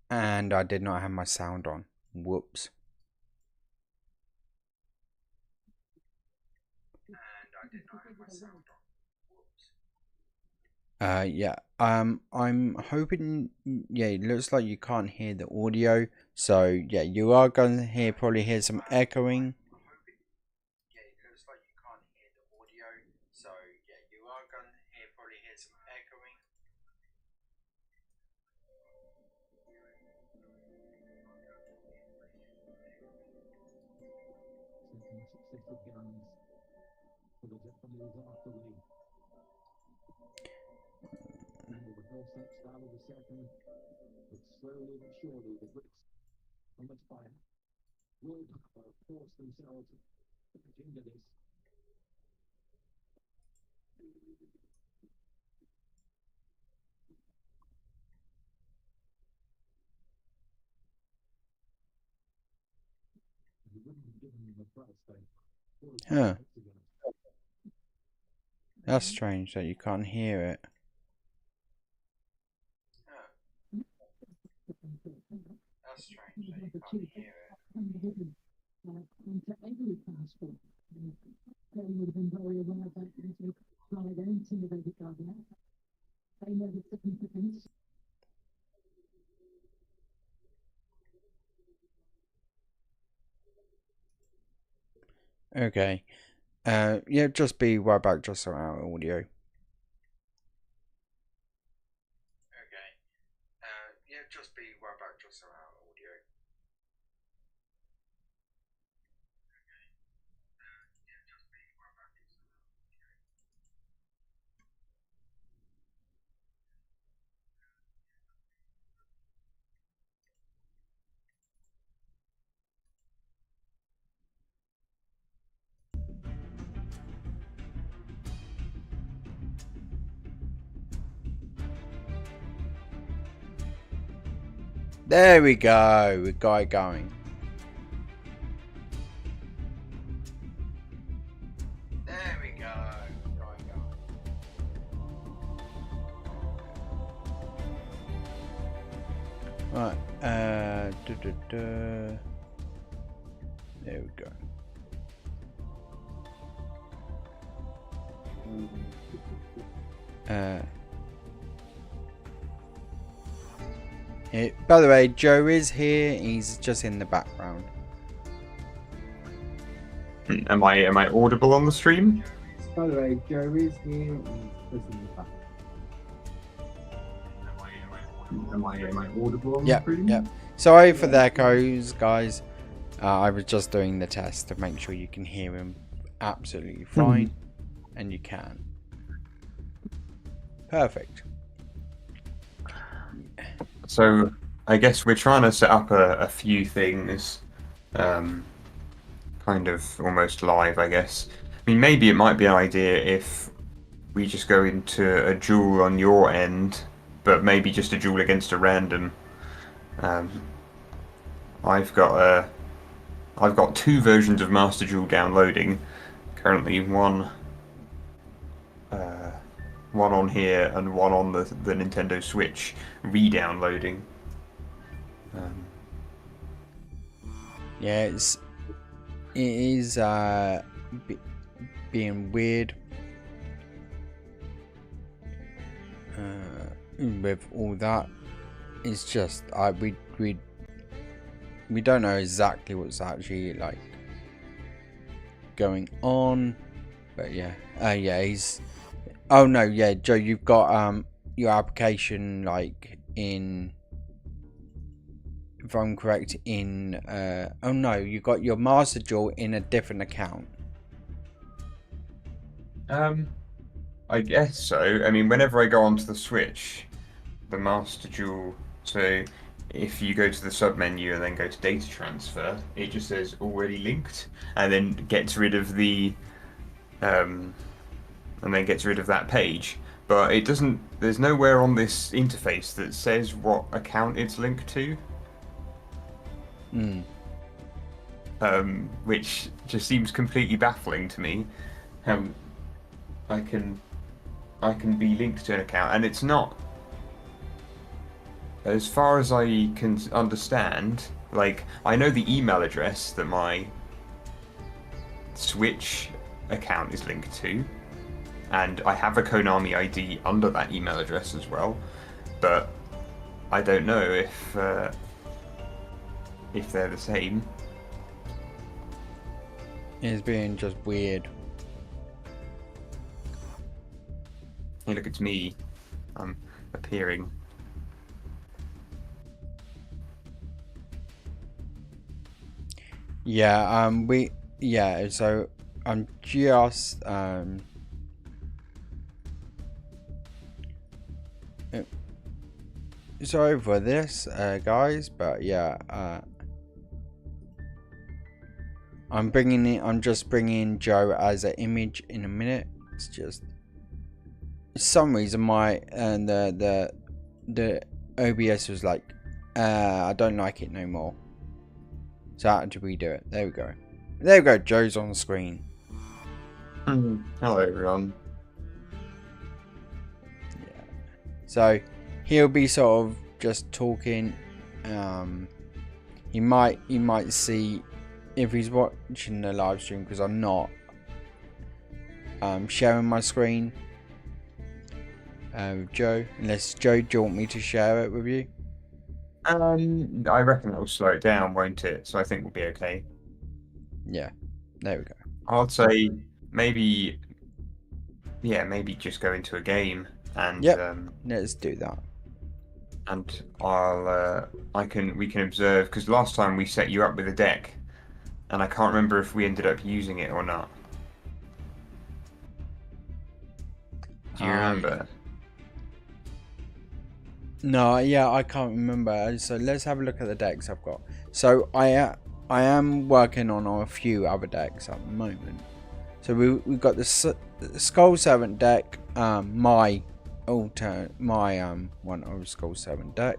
And I did not have my sound on. Whoops. Yeah. I'm hoping. Yeah, it looks like you can't hear the audio. So yeah, you are going to probably hear some echoing. Huh. That's strange that you can't hear it. Okay. Yeah, just be right back just on our audio. There we go. We got it going. There we go. We got it going. Right. There we go. By the way, Joe is here. He's just in the background. Am I audible on the stream? By the way, Joe is here. He's just in the background. Am I audible on the stream? Yep. Sorry for the echoes, guys. I was just doing the test to make sure you can hear him absolutely fine, and you can. Perfect. So I guess we're trying to set up a few things, kind of almost live, I guess. I mean, maybe it might be an idea if we just go into a duel on your end, but maybe just a duel against a random. I've got two versions of Master Duel downloading currently. One on here and one on the Nintendo Switch re-downloading. Yeah, it is being weird with all that. It's just we don't know exactly what's actually like going on, but yeah, he's. Oh no, yeah, Joe, you've got your application like in. If I'm correct, in oh no, you got your Master Duel in a different account. I guess so. I mean, whenever I go onto the Switch, the Master Duel. So if you go to the sub menu and then go to data transfer, it just says already linked, and then gets rid of the that page. But it doesn't. There's nowhere on this interface that says what account it's linked to. which just seems completely baffling to me. How I can be linked to an account, and it's not, as far as I can understand. Like, I know the email address that my Switch account is linked to, and I have a Konami ID under that email address as well, but I don't know if they're the same. It's being just weird. Hey, look, it's me. I'm appearing. Yeah, so I'm just sorry for this, guys, but yeah, I'm just bringing Joe as an image in a minute. It's just for some reason my the OBS was like, I don't like it no more. So I had to redo it. There we go. There we go. Joe's on the screen. Hello, everyone. Yeah. So he'll be sort of just talking. He might see if he's watching the live stream, because I'm not sharing my screen with Joe. Unless Joe, do you want me to share it with you? I reckon it'll slow it down, won't it? So I think we'll be okay. Yeah. There we go. I'd say maybe just go into a game and Yep. Let's do that. and we can observe, because last time we set you up with a deck, and I can't remember if we ended up using it or not. Do you remember? No, yeah, I can't remember. So let's have a look at the decks I've got. So I am working on a few other decks at the moment. So we've got the Skull Servant deck, my one of Skull Servant deck,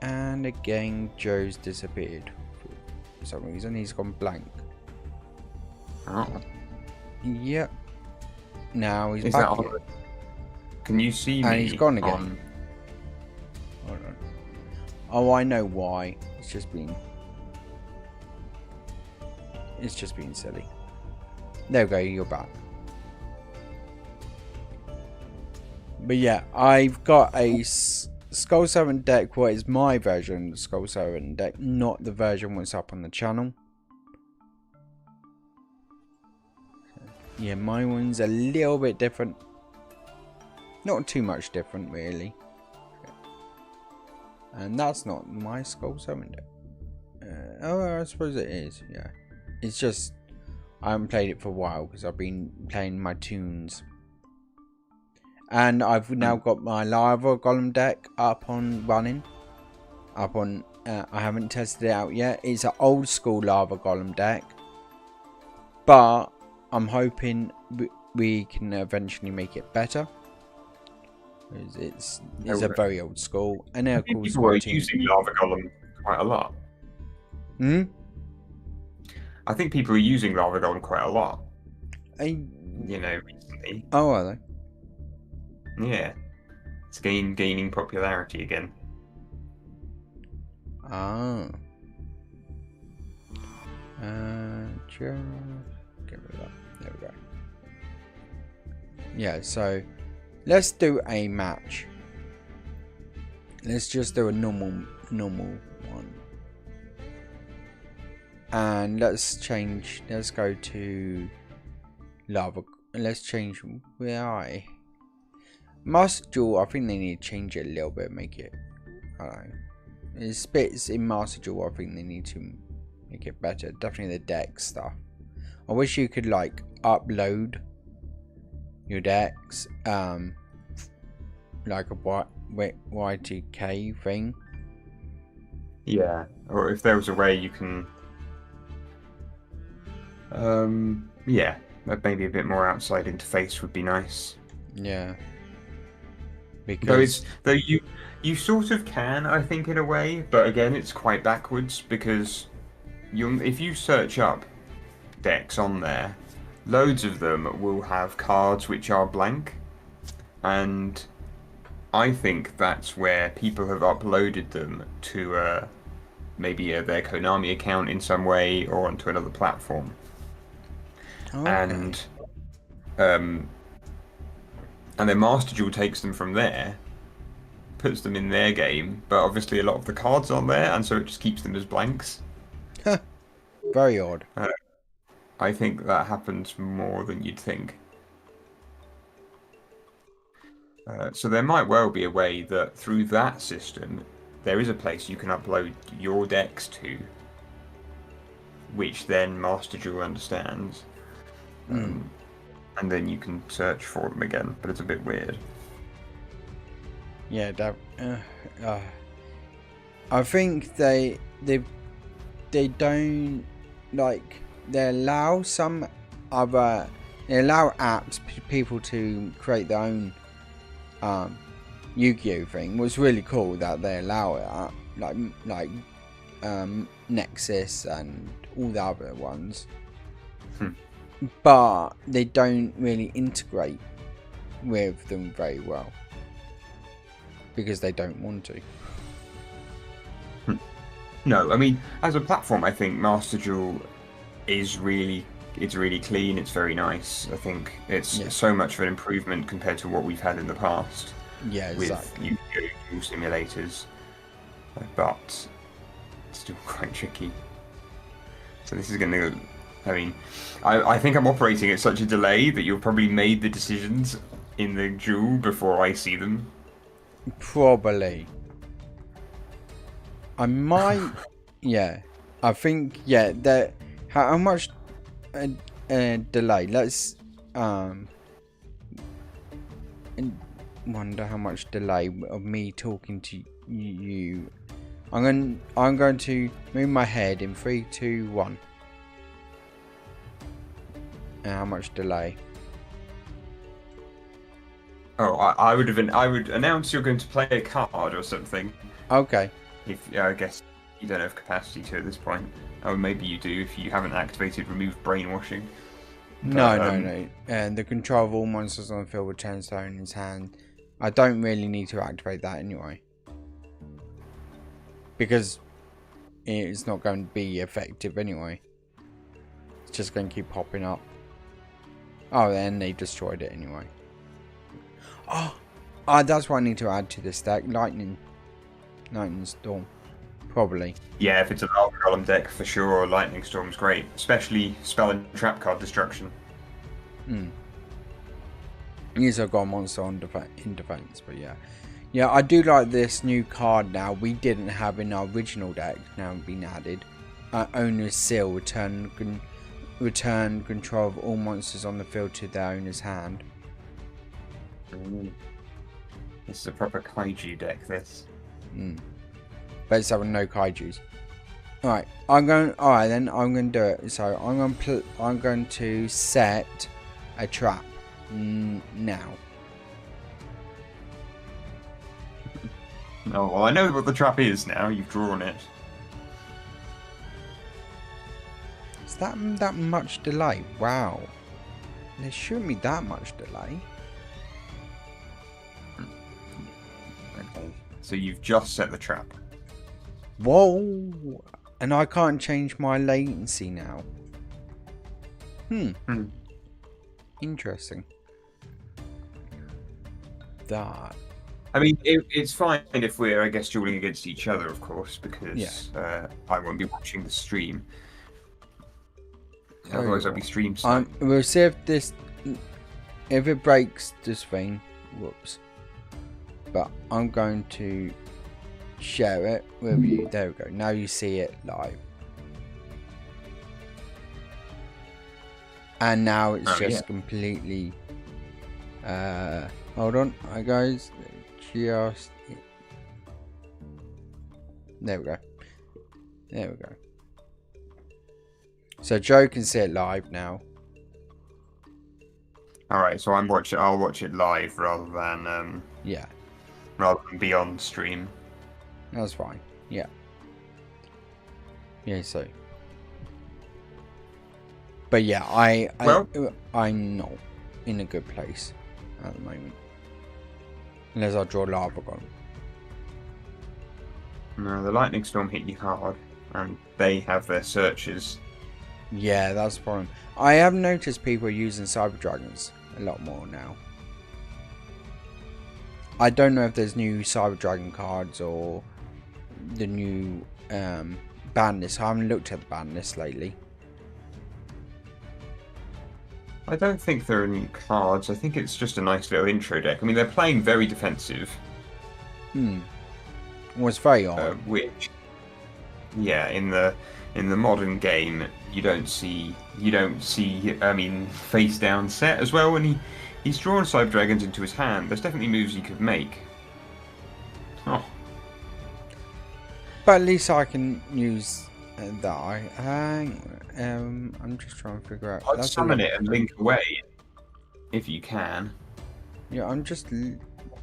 and again Joe's disappeared for some reason. He's gone blank. Oh. Yep. Now he's Is back. that on? Can you see me? And he's gone again. On... Hold on. Oh, I know why. It's just been silly. There we go, you're back. But yeah, I've got a Skull Servant deck. What is my version of the Skull Servant deck, not the version what's up on the channel. Yeah, my one's a little bit different. Not too much different, really. And that's not my Skull Servant deck. Oh, I suppose it is, yeah. It's just, I haven't played it for a while because I've been playing my tunes. And I've now got my Lava Golem deck up on running. I haven't tested it out yet. It's an old school Lava Golem deck. But I'm hoping we can eventually make it better. It's a very old school. And then, of course, people are using Lava Golem quite a lot. I think people are using Lava Golem quite a lot. Recently. Oh, are they? Yeah. It's gaining popularity again. Ah. Just get rid of that. There we go. Yeah, so let's do a match. Let's just do a normal one. And let's go to Lava. Let's change where I Master Duel. I think they need to change it a little bit, make it, I don't know, it's bits in Master Duel. I think they need to make it better. Definitely the deck stuff. I wish you could like upload your decks like a Y2K thing. Yeah, or if there was a way you can yeah, maybe a bit more outside interface would be nice. Yeah, because though you sort of can, I think, in a way, but again it's quite backwards, because if you search up decks on there, loads of them will have cards which are blank, and I think that's where people have uploaded them to maybe their Konami account in some way or onto another platform. Okay. And then Master Duel takes them from there, puts them in their game, but obviously a lot of the cards aren't there, and so it just keeps them as blanks. Very odd. I think that happens more than you'd think. So there might well be a way that through that system, there is a place you can upload your decks to, which then Master Duel understands. And then you can search for them again, but it's a bit weird. Yeah, I think they don't like they allow apps people to create their own Yu-Gi-Oh thing. Was really cool that they allow it like Nexus and all the other ones. But they don't really integrate with them very well because they don't want to. No, I mean, as a platform, I think Master Duel is really clean. It's very nice. I think it's so much of an improvement compared to what we've had in the past. Yeah, exactly. With Yu-Gi-Oh simulators, but it's still quite tricky. So this is going to. I mean, I think I'm operating at such a delay that you've probably made the decisions in the duel before I see them. Probably. I might. Yeah. I think. Yeah. That. How much delay? Let's. Wonder how much delay of me talking to you. I'm going to move my head in 3, 2, 1. And how much delay? Oh, I would announce you're going to play a card or something. Okay. If I guess you don't have capacity to at this point. Or maybe you do if you haven't activated remove brainwashing. No. And the control of all monsters on the field returns to in his hand. I don't really need to activate that anyway. Because it's not going to be effective anyway. It's just going to keep popping up. Oh, and they destroyed it anyway. Oh, that's what I need to add to this deck. Lightning Storm. Probably. Yeah, if it's a Lava Golem deck, for sure, Lightning Storm's great. Especially spell and trap card destruction. Yes, I've got a monster in defense, but yeah. Yeah, I do like this new card now. We didn't have in our original deck. Now been added. Owner's Seal. Return control of all monsters on the field to their owner's hand. This is a proper kaiju deck, this. But it's having no kaijus. Alright, I'm going to do it. So I'm going to set a trap now. Oh, well, I know what the trap is now. You've drawn it. Is that much delay? Wow. There shouldn't be that much delay. Okay. So you've just set the trap. Whoa. And I can't change my latency now. Interesting. That. I mean, it's fine if we're, I guess, dueling against each other, of course, because I won't be watching the stream. Otherwise, I'll be stream sniping. We'll see if it breaks the screen. Whoops. But I'm going to share it with you. There we go. Now you see it live. And now it's completely. Hold on, hi guys. Just. There we go. There we go. So Joe can see it live now. Alright, so I'll watch it live rather than be on stream. That's fine. Yeah. Yeah, so But yeah, Well- I'm not in a good place at the moment. Unless I draw lava gun. No, the lightning storm hit you hard, and they have their searches. Yeah, that's the problem. I have noticed people are using Cyber Dragons a lot more now. I don't know if there's new Cyber Dragon cards or the new ban list. I haven't looked at the ban list lately. I don't think there are any cards. I think it's just a nice little intro deck. I mean, they're playing very defensive. Well, it's very odd. Which, yeah, in the modern game, you don't see. I mean, face down set as well. When he's drawn Cyber Dragons into his hand, there's definitely moves he could make. Oh, But at least I can use that. I'm just trying to figure out. I'd summon it and link away, if you can. Yeah, I'm just looking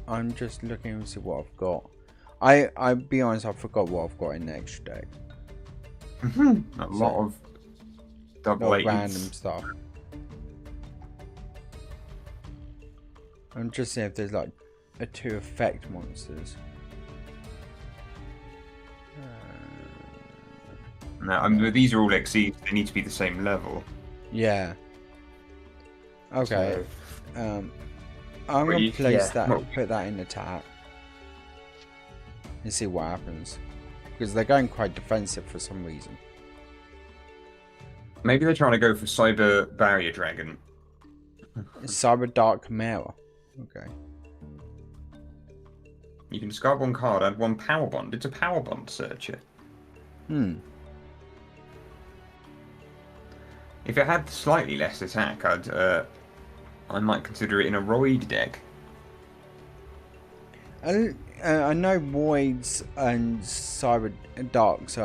to see what I've got. I'll be honest, I forgot what I've got in the extra deck. A lot of double eights. Random stuff. I'm just seeing if there's like a 2 effect monsters. No, I mean, these are all XCs. They need to be the same level. Yeah. Okay. So, I'm gonna place yeah, that, well- put that in attack, and see what happens. Because they're going quite defensive for some reason. maybe they're trying to go for Cyber Barrier Dragon. Cyber Dark Chimera. Okay. You can discard 1 card, add 1 Power Bond. It's a Power Bond searcher. If it had slightly less attack, I might consider it in a Roid deck. I know Voids and Cyber Darks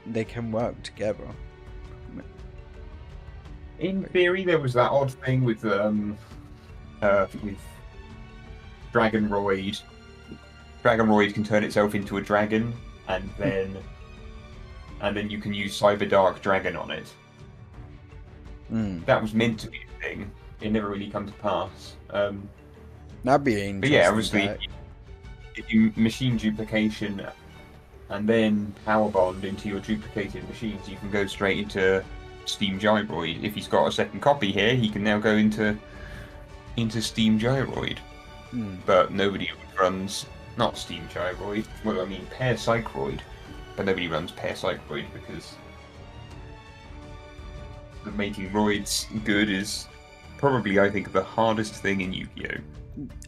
they can work together. In theory, there was that odd thing with Dragon Roid. Dragon Roid can turn itself into a dragon, and then you can use Cyber Dark Dragon on it. That was meant to be a thing. It never really come to pass. That'd be interesting. But yeah, obviously, if you machine duplication and then power bond into your duplicated machines, you can go straight into Steam Gyroid. If he's got a second copy here, he can now go into Steam Gyroid. But nobody runs not Steam Gyroid. Well, I mean Pair Psychroid, but nobody runs Pair Psychroid because the making roids good is probably, I think, the hardest thing in Yu-Gi-Oh!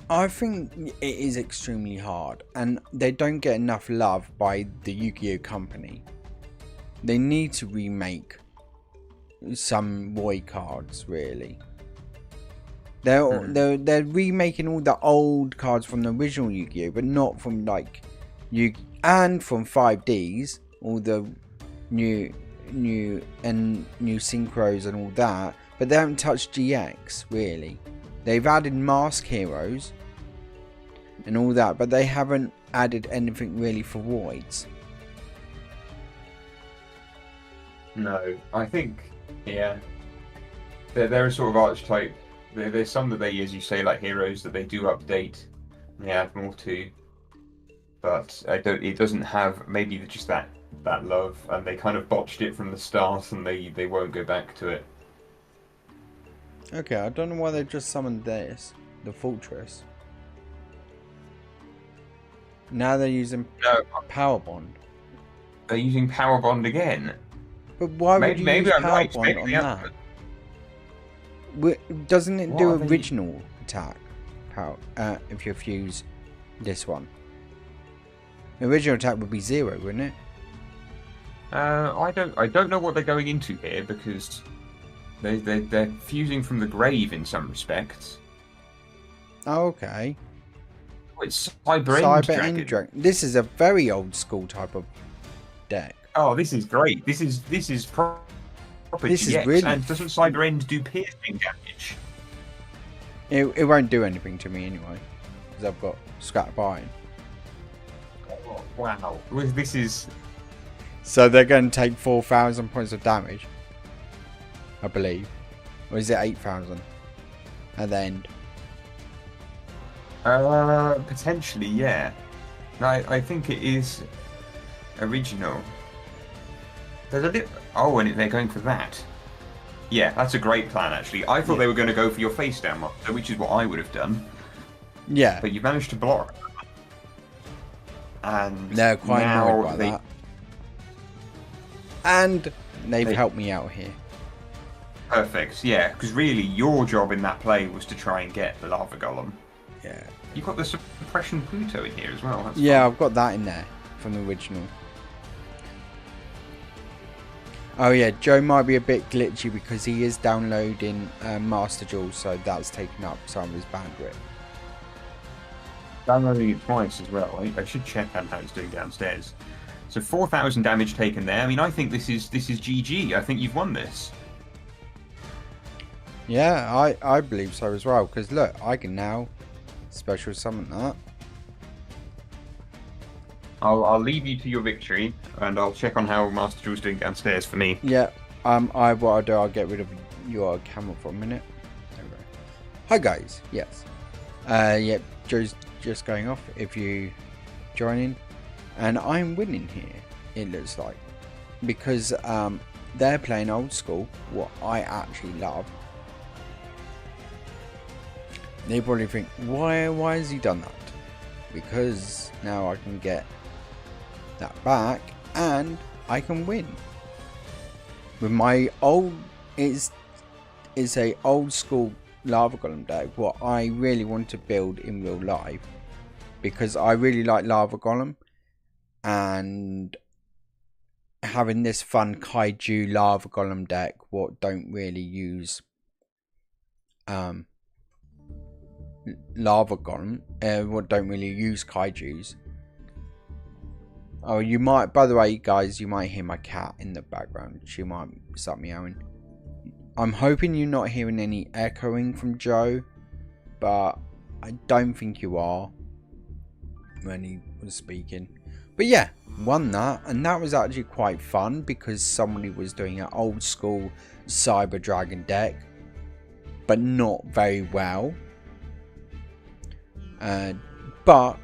I think it is extremely hard, and they don't get enough love by the Yu-Gi-Oh! Company. They need to remake some Roy cards, really. They're remaking all the old cards from the original Yu-Gi-Oh! But not from like and from 5Ds, all the new synchros and all that. But they haven't touched GX, really. They've added Mask Heroes and all that, but they haven't added anything really for Voids. No, I think, yeah. They're a sort of archetype. There's some that they, as you say, like heroes, that they do update and they add more to. But it doesn't have maybe just that love, and they kind of botched it from the start, and they won't go back to it. Okay, I don't know why they just summoned the Fortress. Now they're using Power Bond. They're using Power Bond again. But why would you use I'm Power right. Bond Maybe on they that? haven't. Doesn't it What do are they- original attack power if you fuse this one? The original attack would be 0, wouldn't it? I don't know what they're going into here, because they're fusing from the grave in some respects. Oh, okay. Oh, it's Cyber Dragon. Dragon. This is a very old school type of deck. Oh, this is great. This is proper This is GX, really and doesn't Cyber End do piercing damage? It won't do anything to me anyway, because I've got Scrap Iron. Oh, wow. This is... So they're going to take 4,000 points of damage. I believe. Or is it 8,000 at the end? Potentially, yeah. No, I think it is original. There's a bit. Oh, and they're going for that. Yeah, that's a great plan, actually. I thought they were going to go for your face down monster, which is what I would have done. Yeah. But you managed to block. And they're quite now annoyed by that. And they've helped me out here. Perfect, yeah, because really your job in that play was to try and get the lava golem. Yeah. You've got the suppression Pluto in here as well. That's yeah, fun. I've got that in there from the original. Oh yeah, Joe might be a bit glitchy because he is downloading Master Duel, so that's taking up some of his bandwidth. Downloading it twice as well. I should check on how it's doing downstairs. So 4,000 damage taken there. I mean, I think this is GG. I think you've won this. Yeah, I believe so as well. Because look, I can now special summon that. I'll leave you to your victory, and I'll check on how Master Duel's doing downstairs for me. Yeah. What I'll do, I'll get rid of your camera for a minute. There we go. Hi guys. Yes. Yeah. Joe's just going off. If you join in, and I'm winning here. It looks like because they're playing old school, what I actually love. They probably think, why has he done that? Because now I can get that back and I can win. With my old, it's a old school lava golem deck, what I really want to build in real life. Because I really like lava golem. And having this fun kaiju lava golem deck, what don't really use lava golem, what don't really use kaijus. Oh, you might, by the way guys, you might hear my cat in the background. She might start meowing. I'm hoping you're not hearing any echoing from Joe, but I don't think you are when he was speaking. But yeah, won that, and that was actually quite fun because somebody was doing an old school Cyber Dragon deck, but not very well. But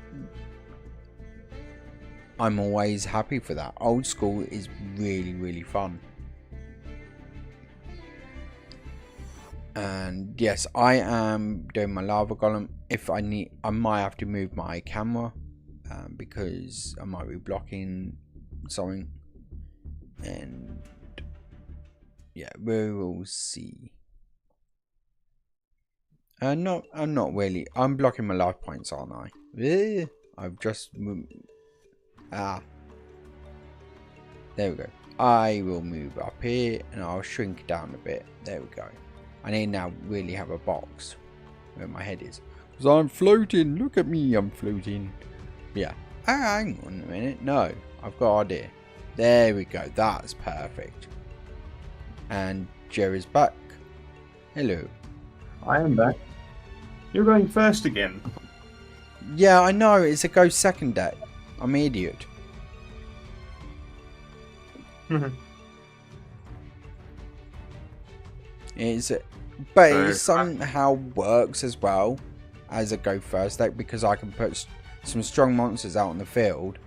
I'm always happy for that. Old school is really fun. And yes, I am doing my lava golem. If I need, I might have to move my camera because I might be blocking something. And yeah, we will see. I'm not really. I'm blocking my life points, aren't I? I've just moved. There we go. I will move up here and I'll shrink down a bit. There we go. I need now really have a box where my head is. Because I'm floating. Look at me, I'm floating. Yeah. Hang on a minute. No, I've got an idea. There we go. That's perfect. And Jerry's back. Hello. I am back. You're going first again. Yeah, I know. It's a go second deck. I'm an idiot. But it somehow works as well as a go first deck because I can put some strong monsters out on the field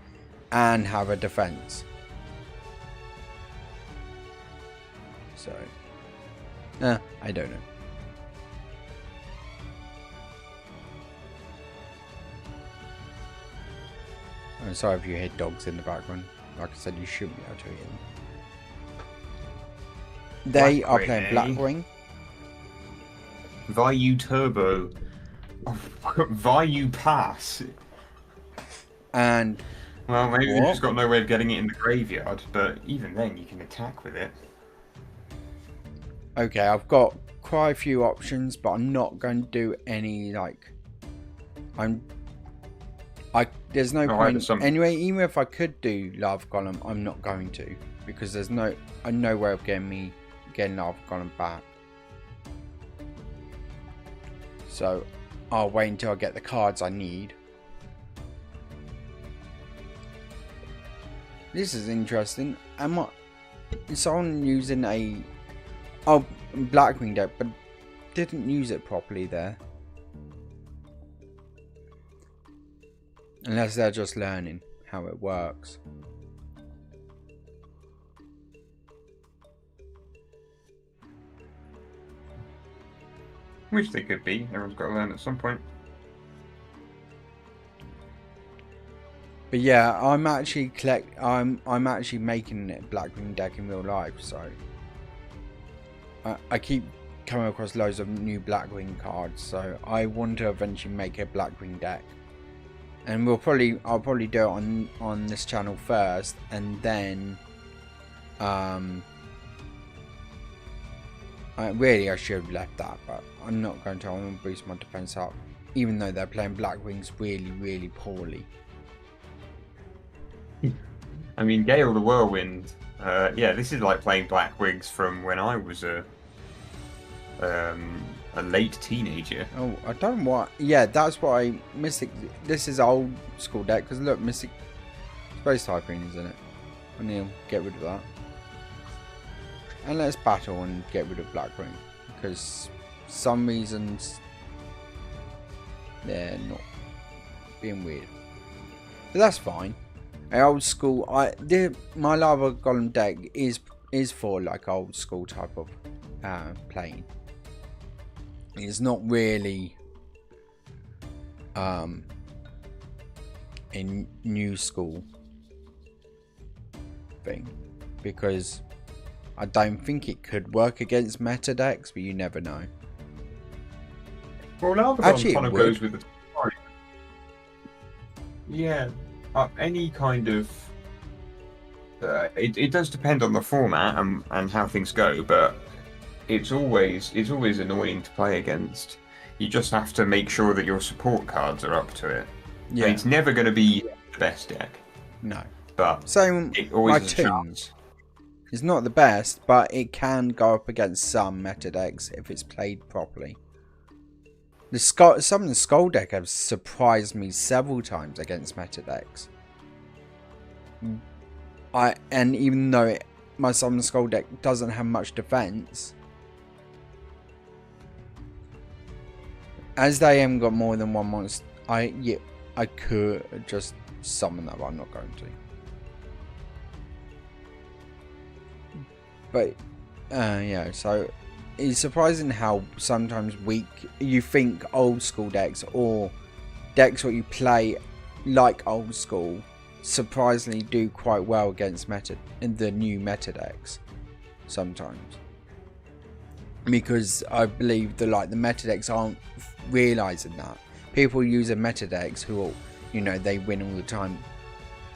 and have a defense. So, I don't know. I'm sorry if you hear dogs in the background. Like I said, you shouldn't be able to hear them. They are playing Blackwing. Vayu Turbo. Vayu Pass. And well, maybe they've just got no way of getting it in the graveyard, but even then you can attack with it. Okay, I've got quite a few options, but I'm not going to do any like there's no point anyway. Even if I could do Lava Golem, I'm not going to because there's no way of getting Lava Golem back. So I'll wait until I get the cards I need. This is interesting. Is someone using a Oh, Blackwing deck, but didn't use it properly there. Unless they're just learning how it works. Which they could be. Everyone's got to learn at some point. But yeah, I'm actually making it Blackwing deck in real life, so I keep coming across loads of new Blackwing cards, so I want to eventually make a Blackwing deck. And I'll probably do it on this channel first, and then I should have left that, but I'm not going to. I'm going to boost my defense up, even though they're playing Blackwings really, really poorly. I mean, Gale the Whirlwind. Yeah, this is like playing Blackwings from when I was a late teenager. Oh, I don't want. Yeah, that's why Mystic. This is old school deck because look, Mystic Space Typhoon is in it. I need to get rid of that. And let's battle and get rid of Blackwing because some reasons they're not being weird. But that's fine. An old school. My Lava Golem deck is for like old school type of playing. It's not really a new school thing because I don't think it could work against meta decks, but you never know. Well, Lava Golem kind of goes with the time. Yeah, any kind of it does depend on the format and how things go, but it's always annoying to play against. You just have to make sure that your support cards are up to it. Yeah, and it's never going to be the best deck. No, but same it always my has a tunes. chance. It's not the best, but it can go up against some meta decks if it's played properly. Some of the Skull deck have surprised me several times against meta decks. And even though my Summon Skull deck doesn't have much defense, as they haven't got more than one monster, I could just summon that, but I'm not going to. But yeah, so it's surprising how sometimes weak you think old school decks or decks what you play like old school surprisingly do quite well against the new meta decks sometimes, because I believe the meta decks aren't realizing that people using meta decks who they win all the time,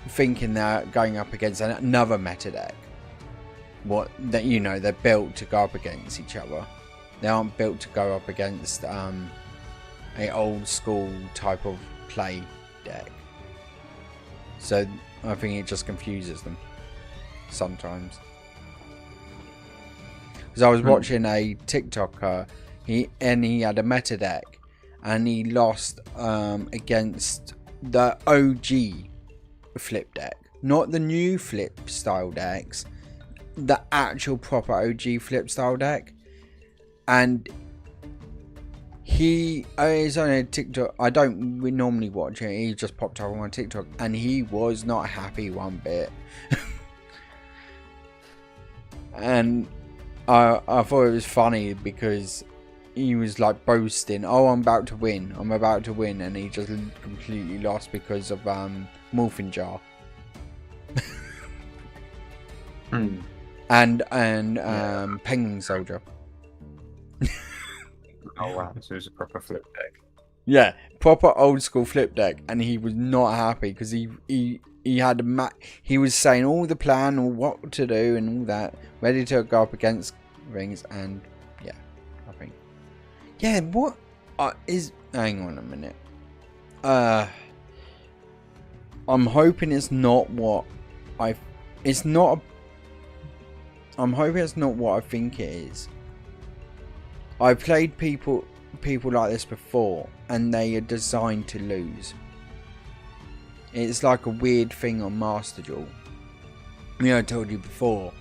thinking they're going up against another meta deck. They're built to go up against each other. They aren't built to go up against a old school type of play deck. So I think it just confuses them sometimes. Because I was watching a TikToker, he had a meta deck, and he lost against the OG flip deck, not the new flip style decks. The actual proper OG flip style deck, and he is on a TikTok. I don't normally watch it. He just popped up on my TikTok, and he was not happy one bit. And I thought it was funny because he was like boasting, "Oh, I'm about to win. I'm about to win," and he just completely lost because of Morphin Jar. And Penguin Soldier. Oh wow, so it's a proper flip deck. Yeah, proper old school flip deck, and he was not happy because he had he was saying all the plan or what to do and all that, ready to go up against things, and yeah, I think what is hang on a minute. I'm hoping it's not what I'm hoping it's not what I think it is. I've played people like this before, and they are designed to lose. It's like a weird thing on Master Duel. I told you before.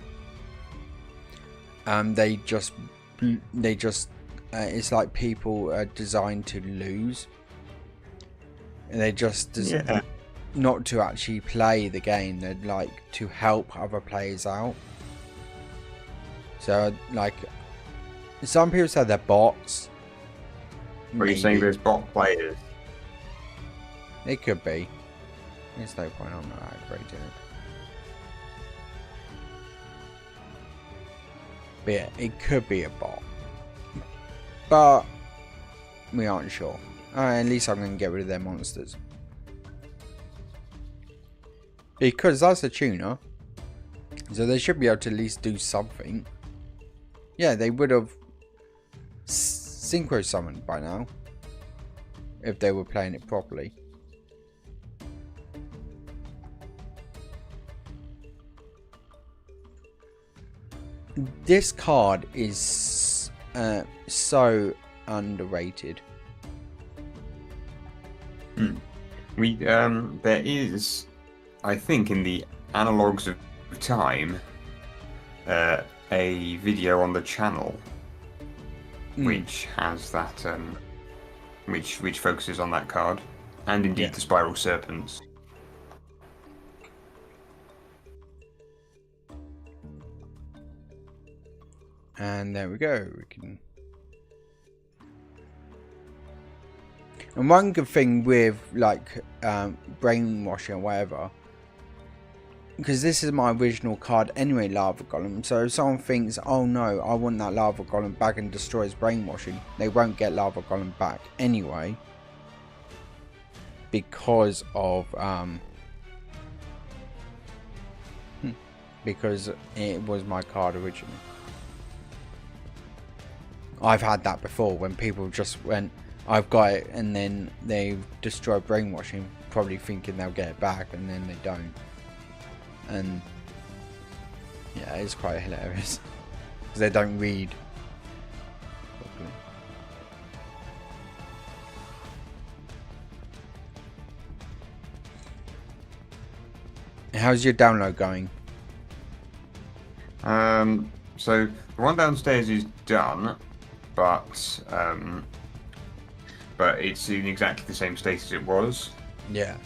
they just it's like people are designed to lose, and they just not to actually play the game. They're like to help other players out. So like some people say they're bots. Are you saying there's bot players? It could be. There's no point. I'm not aggravating it. But yeah, it could be a bot. But we aren't sure. At least I'm going to get rid of their monsters. Because that's a tuner. So they should be able to at least do something. Yeah, they would have synchro summoned by now. If they were playing it properly. This card is so underrated. There is, I think, in the analogues of time, a video on the channel which has that, which focuses on that card, and indeed the Spiral Serpents. And there we go. We can. And one good thing with like brainwashing or whatever, because this is my original card anyway, Lava Golem. So if someone thinks, oh no, I want that Lava Golem back and destroys brainwashing, they won't get Lava Golem back anyway, because of because it was my card originally. I've had that before when people just went, I've got it, and then they destroy brainwashing, probably thinking they'll get it back, and then they don't. And yeah, it's quite hilarious because they don't read properly. How's your download going? So the one downstairs is done, but it's in exactly the same state as it was. Yeah.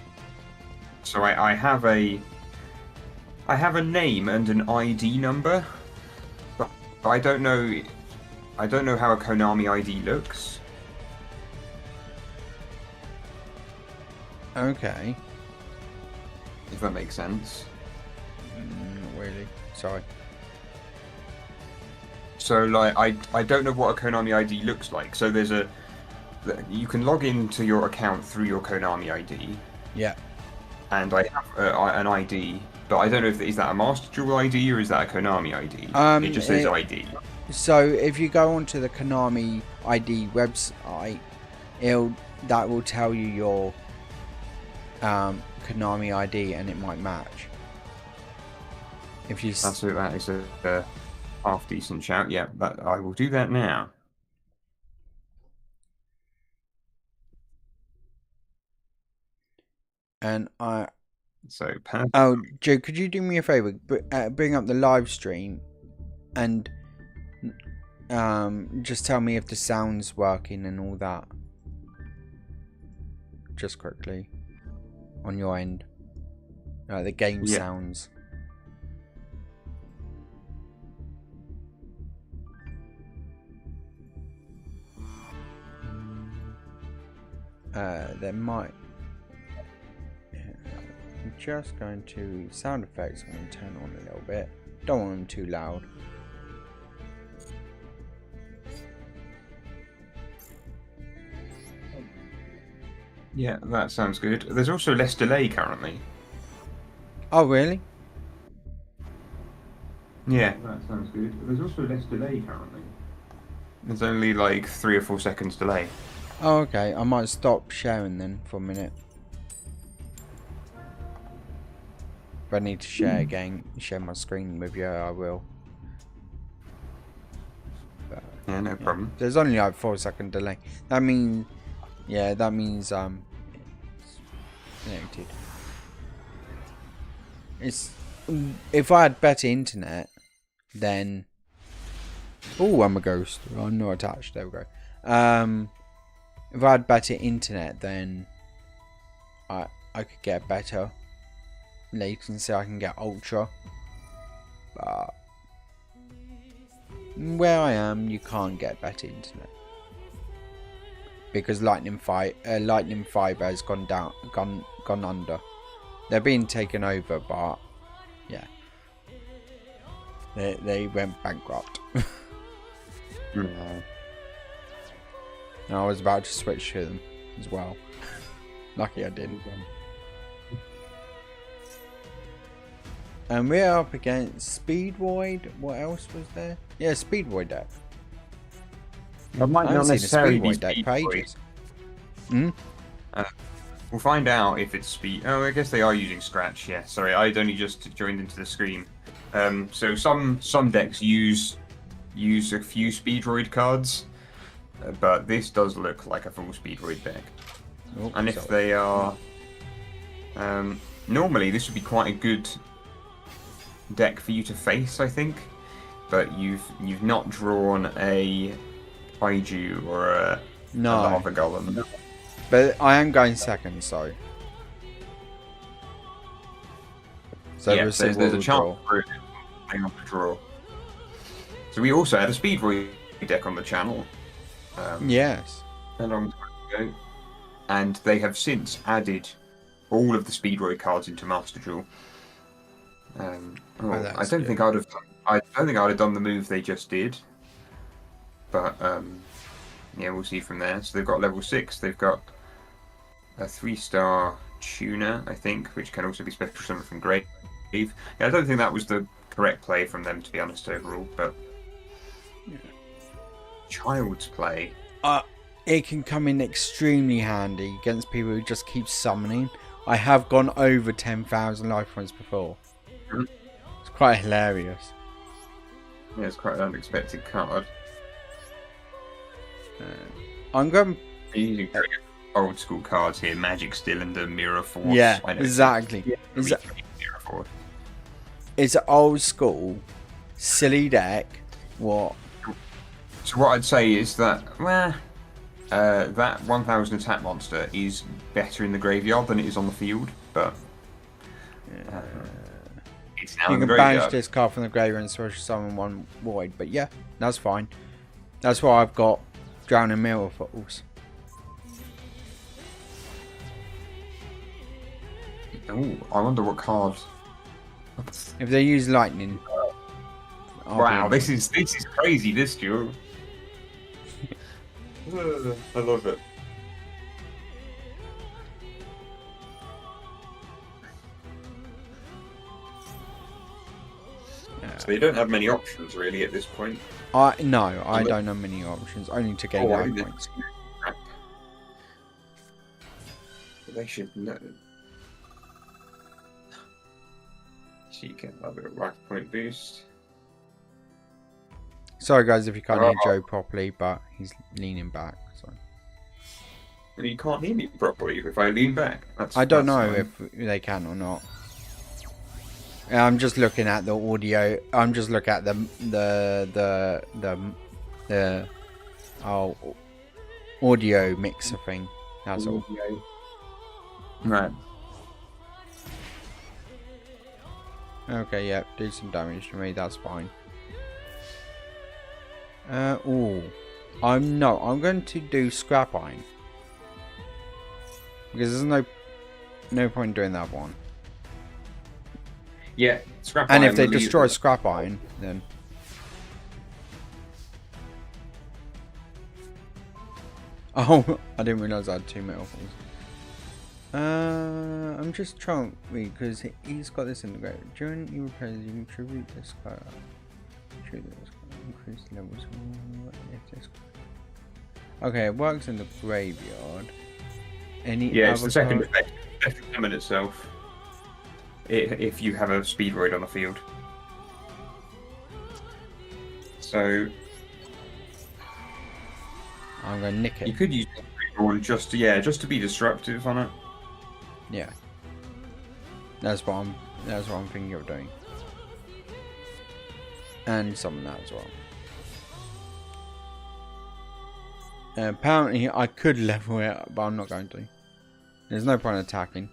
So I have a name and an ID number, but I don't know how a Konami ID looks. Okay. If that makes sense. Not really. Sorry. So like I don't know what a Konami ID looks like. So you can log into your account through your Konami ID. Yeah. And I have an ID, but I don't know if is that a Master Duel ID or is that a Konami ID. It just says ID. So if you go onto the Konami ID website, that will tell you your Konami ID, and it might match. If you that is a half decent shout. Yeah, I will do that now. And so perfect. Oh, Joe, could you do me a favor? Bring up the live stream, and just tell me if the sound's working and all that. Just quickly on your end, the game sounds. There might. I'm just going to sound effects. I'm going to turn on a little bit. Don't want them too loud. Yeah, that sounds good. There's also less delay currently. Oh, really? Yeah, that sounds good. There's also less delay currently. There's only like 3 or 4 seconds delay. Oh, okay. I might stop sharing then for a minute. If I need to share again, share my screen with you, I will. But, yeah, no problem. There's only like 4-second delay. That means, it's connected. It's if I had better internet, then Oh, I'm a ghost. I'm not attached. There we go. If I had better internet, then I could get better latency. I can get ultra. But where I am, you can't get better internet because lightning fiber has gone under. They're being taken over, but yeah, they went bankrupt. Yeah. And I was about to switch to them as well. Lucky I didn't. And we're up against Speedvoid. What else was there? Yeah, Speedvoid deck. That might I not haven't seen a necessarily be Speedvoid deck for ages. Hmm? We'll find out if it's speed. Oh, I guess they are using Scratch. Yeah, sorry, I'd only just joined into the stream. So some decks use a few Speedroid cards, but this does look like a full Speedroid deck. Oh, And if sorry. they are, normally this would be quite a good deck for you to face, I think. But you've not drawn a Kaiju or a Lava Golem. But I am going second, so Yeah, we'll see there's what a we'll chance draw. for it hang on to draw. So we also had a Speedroid deck on the channel. Yes. A long time ago. And they have since added all of the Speedroid cards into Master Duel. I that's don't good. think I'd have done the move they just did. But yeah, we'll see from there. So they've got level 6, they've got a 3-star tuner, I think, which can also be special summoned from Grave. Yeah, I don't think that was the correct play from them, to be honest, overall, but Child's Play. It can come in extremely handy against people who just keep summoning. I have gone over 10,000 life points before. Mhm. It's quite hilarious. Yeah, it's quite an unexpected card. I'm going. You're using very old school cards here, Magic Cylinder, Mirror Force. Yeah, I know exactly. Mirror Force. It's an old school, silly deck. What? So what I'd say is that, that 1000 attack monster is better in the graveyard than it is on the field, but it's now You in the can banish graveyard. this card from the graveyard and special summon one void. But yeah, that's fine. That's why I've got Drowning Mirror Force. Oh, I wonder what card. If they use lightning. I'll Wow, be- this is crazy. This duel. I love it. So you don't have many options really at this point. No, I don't have many options. Only to gain life points. They should know. So you get a bit of life point boost. Sorry guys if you can't hear Joe properly, but he's leaning back. So. And you can't hear me properly if I lean back. I don't know fine. if they can or not. I'm just looking at the audio. I'm just looking at the audio mixer thing. That's all. Right. Okay, yeah, do some damage to me. That's fine. I'm going to do scrap iron because there's no point doing that one. Yeah, scrap And iron if they will leave destroy it. scrap iron, then oh, I didn't realize I had 2 metal things. I'm just trying because he's got this integrated. During your repairs, you can tribute this card. Increase levels. Okay, it works in the graveyard. Any Yeah, it's other the second card? effect. Special summon itself. If you have a Speedroid on the field. So I'm gonna nick you it. could use Speedroid just to be disruptive on it. Yeah, that's what I'm thinking of doing, and summon that as well. Apparently, I could level it up, but I'm not going to. There's no point attacking.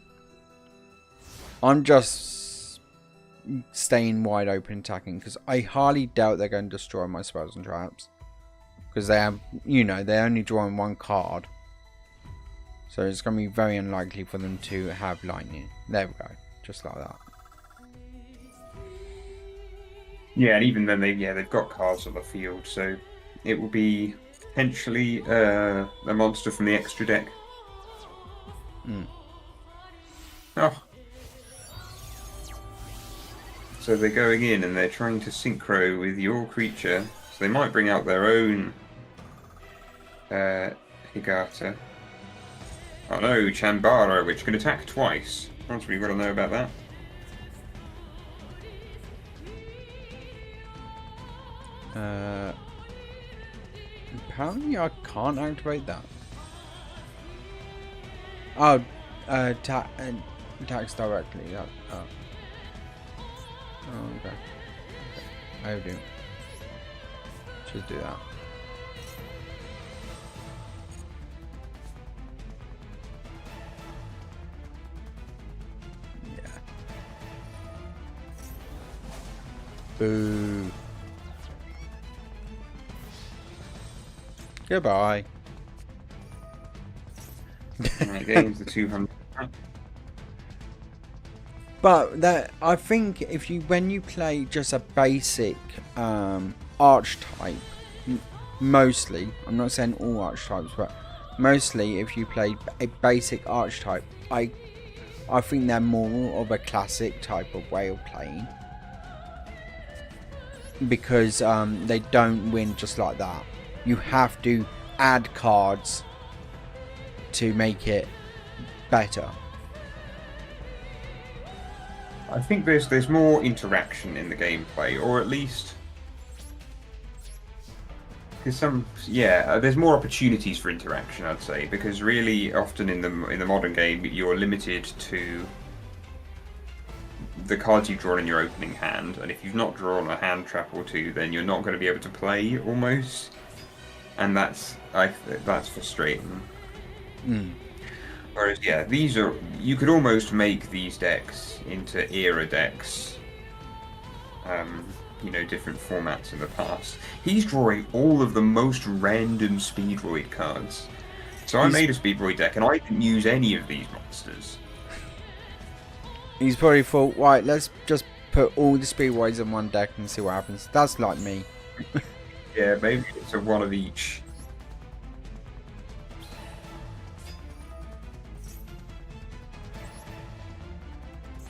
I'm just staying wide open attacking because I highly doubt they're going to destroy my spells and traps. Because they have, you know, they're only drawing one card. So it's going to be very unlikely for them to have lightning. There we go. Just like that. Yeah, and even then they've got cards on the field, so it will be potentially a monster from the extra deck. Oh. So they're going in and they're trying to synchro with your creature. So they might bring out their own Higata. Oh no, Chambara, which can attack twice. That's what you've got to know about that. Apparently I can't activate that. Oh, attacks directly. That, oh, okay. I do. Should do that. Yeah. Boo. Goodbye. Right, gains the 200. But that, I think if you, when you play just a basic archetype, mostly, I'm not saying all archetypes, but mostly if you play a basic archetype, I think they're more of a classic type of way of playing. Because they don't win just like that. You have to add cards to make it better. I think there's more interaction in the gameplay, or at least there's more opportunities for interaction, I'd say, because really often in the modern game you're limited to the cards you draw in your opening hand, and if you've not drawn a hand trap or two, then you're not going to be able to play almost. And that's frustrating. Whereas, yeah, you could almost make these decks into era decks. Different formats in the past. He's drawing all of the most random Speedroid cards. So I made a Speedroid deck, and I didn't use any of these monsters. He's probably thought, right, let's just put all the Speedroids in one deck and see what happens. That's like me. Yeah, maybe it's a one of each.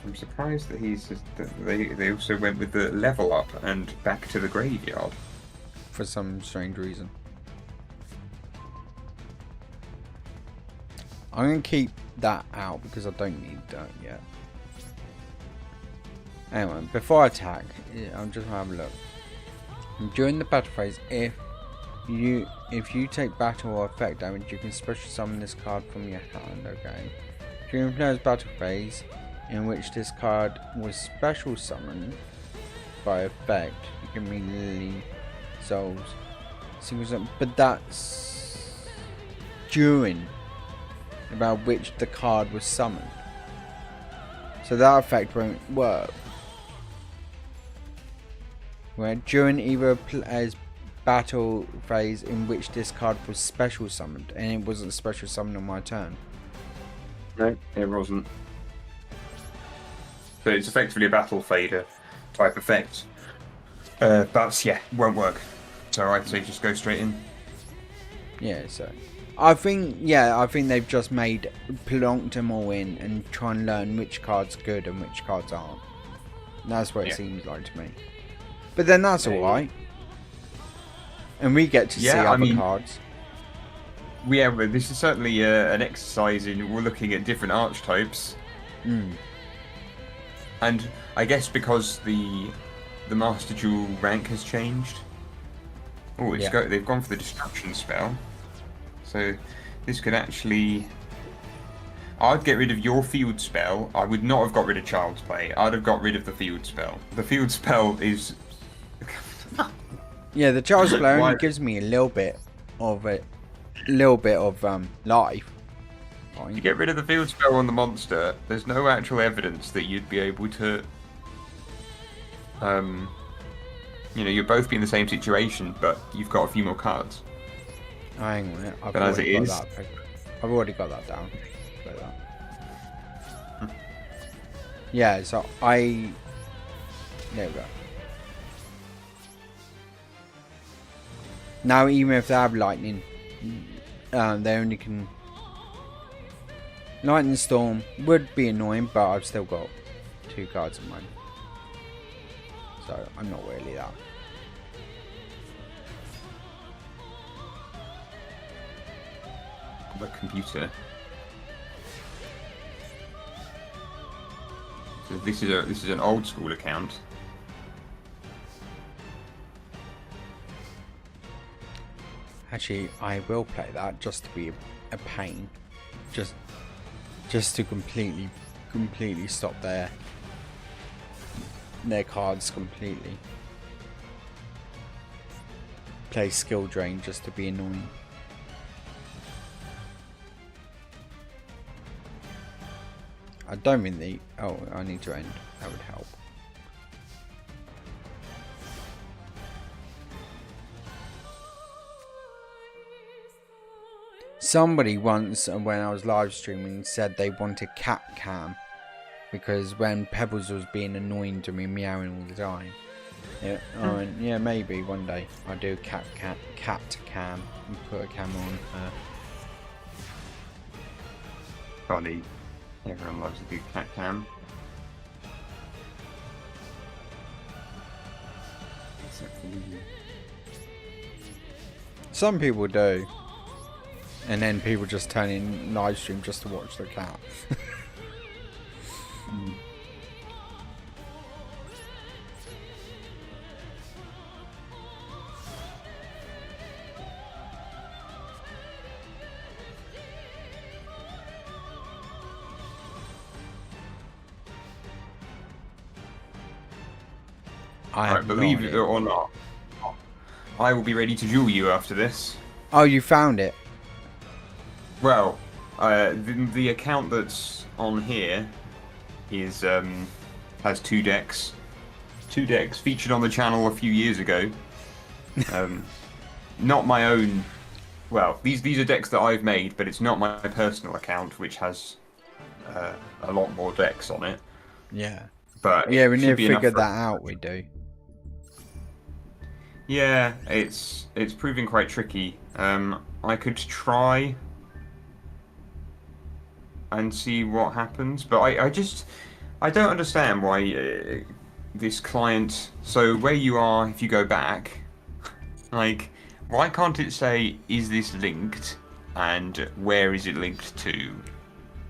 I'm surprised that they also went with the level up and back to the graveyard. For some strange reason. I'm going to keep that out because I don't need that yet. Anyway, before I attack, I'm just going to have a look. During the battle phase, if you take battle or effect damage, you can special summon this card from your hand, okay? During the player's battle phase, in which this card was special summoned by effect, you can immediately souls single summon, but that's during about which the card was summoned. So that effect won't work. Where during either a player's battle phase in which this card was special summoned, and it wasn't special summoned on my turn. No, it wasn't. So it's effectively a battle fader type effect. But yeah, won't work. So I'd say just go straight in. Yeah, so I think they've just plonked them all in and try and learn which card's good and which cards aren't. That's what it seems like to me. But then that's alright. And we get to see other cards. Yeah, but this is certainly an exercise in looking at different archetypes. And I guess because the Master Duel rank has changed. Oh, they've gone for the destruction spell. So this could actually... I'd get rid of your field spell. I would not have got rid of Child's Play. I'd have got rid of the field spell. The field spell is... Yeah, the Child's Play only gives me a little bit of it. little bit of life. You get rid of the field spell on the monster, there's no actual evidence that you'd be able to... you'll both be in the same situation, but you've got a few more cards. Hang on a minute. But as it is... I've already got that down. Like that. Yeah, so I... There we go. Now, even if they have lightning, they only can... Lightning Storm would be annoying, but I've still got 2 cards in mine. So, I'm not really that. The computer. So this is an old school account. Actually, I will play that just to be a pain, just to completely stop their cards completely. Play skill drain just to be annoying. I don't mean the... Oh, I need to end. That would help. Somebody once, when I was live streaming, said they wanted cat cam. Because when Pebbles was being annoying to me, meowing all the time. Yeah, I went, yeah, maybe one day I'll do cat cam and put a cam on her. Funny. Everyone loves a good cat cam. Except for you. Some people do. And then people just turn in live stream just to watch the cat. I believe it or not, I will be ready to duel you after this. Oh, you found it? Well, the account that's on here is has 2 decks. 2 decks featured on the channel a few years ago. Not my own. Well, these are decks that I've made, but it's not my personal account, which has a lot more decks on it. Yeah. But yeah, we need to figure that out. We do. Yeah, it's proving quite tricky. I could try and see what happens, but I don't understand why this client. So where you are, if you go back, like, why can't it say, is this linked, and where is it linked to?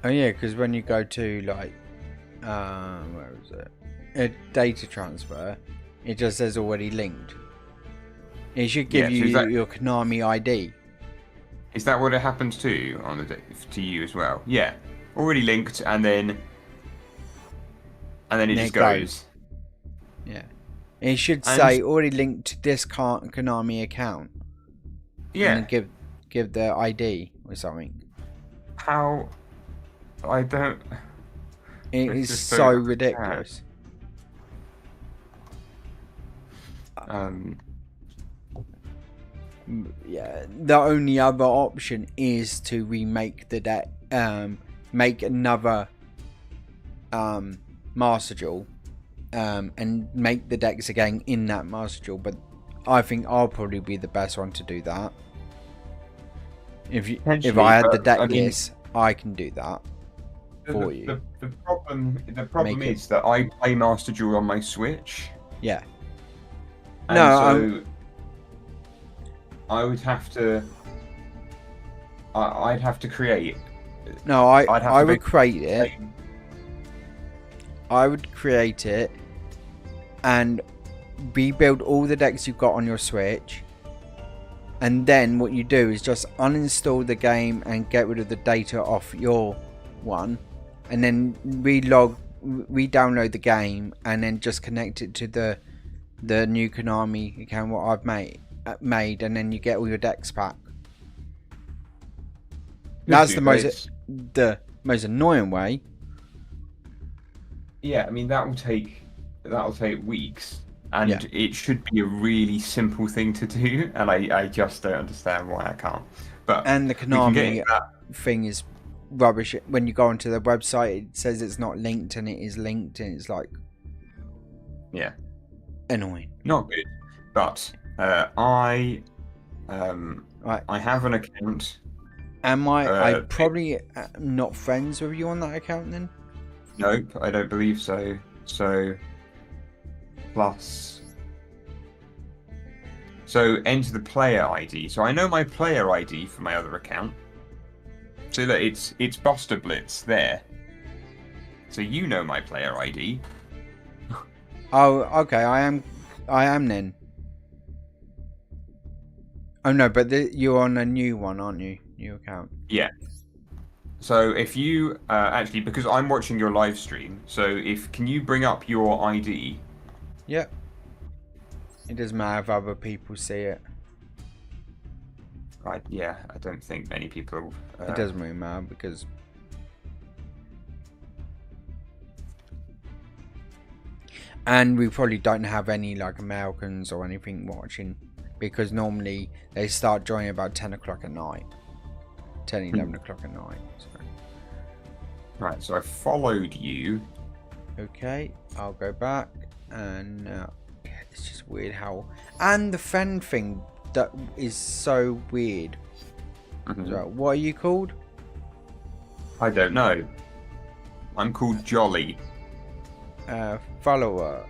Oh yeah, because when you go to like, where is it? A data transfer, it just says already linked. It should give you your Konami ID. Is that what it happens to on the to you as well? Yeah, already linked, and then it just goes. Yeah, it should say already linked to this Konami account. Yeah, and give the ID or something. How? I don't. It is so ridiculous. Yeah, the only other option is to remake the deck, make another Master Duel, and make the decks again in that Master Duel. But I think I'll probably be the best one to do that. If I had the deck list, I can do that for you. The problem is that I play Master Duel on my Switch. Yeah. And so I would have to. I'd have to create. No, I would create it. I would create it and rebuild all the decks you've got on your Switch. And then what you do is just uninstall the game and get rid of the data off your one, and then re-download the game, and then just connect it to the new Konami account what I've made, and then you get all your decks back. That's do, the but most annoying way. yeah, I mean that'll take weeks, and Yeah. it should be a really simple thing to do, and I just don't understand why I can't. But And the we can get into Konami that. thing is rubbish. When you go onto the website, it says it's not linked, and it is linked, and it's like Yeah, annoying. not good. But I Right. have an account. Am I Uh, probably not friends with you on that account then? Nope, I don't believe so. So plus. So enter the player ID. So I know my player ID for my other account. So that it's Buster Blitz there. So you know my player ID. Oh, okay. I am then. Oh no, but you're on a new one, aren't you? New account. Yeah. So if you actually, because I'm watching your live stream, so can you bring up your ID? Yep. It doesn't matter if other people see it. Right. Yeah. I don't think many people. It doesn't really matter because. And we probably don't have any like Americans or anything watching, because normally they start joining about 10 o'clock at night. 10, 11 o'clock at night. So. Right, so I followed you. Okay, I'll go back and it's just weird how. And the friend thing that is so weird. Mhm. So, what are you called? I don't know. I'm called Jolly. Follower.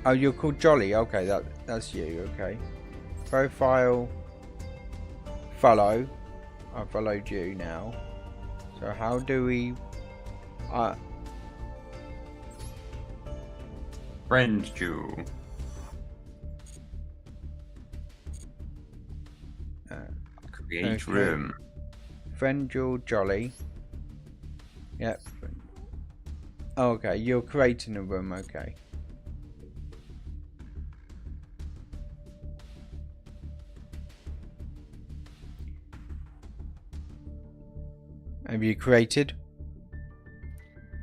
Oh, you're called Jolly. Okay, that's you. Okay. Profile. Follow. I followed you now. So how do we? Friend Jewel. Create okay. room. Friend Jewel Jolly. Yep. Oh, okay, you're creating a room. Okay. Have you created?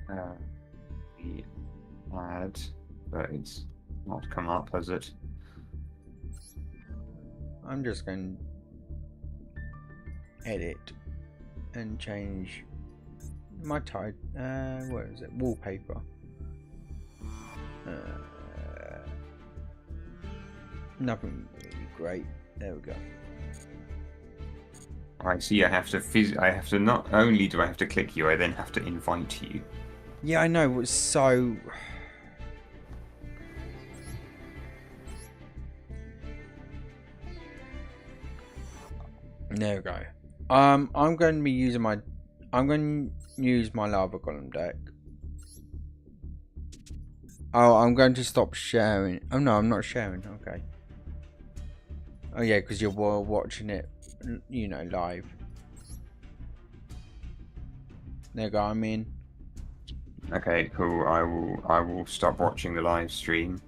The ad, but it's not come up, has it? I'm just going to edit and change my type. Where is it? Wallpaper. Nothing really great. There we go. I see. I have to not only do I have to click you, I then have to invite you. Yeah, I know. It's so. There we go. I'm going to be using my. I'm going to use my lava golem deck. Oh, I'm going to stop sharing. Oh no, I'm not sharing. Okay. Oh yeah, because you're watching it, you know, live. There you go. I'm in. Okay, cool. I will stop watching the live stream.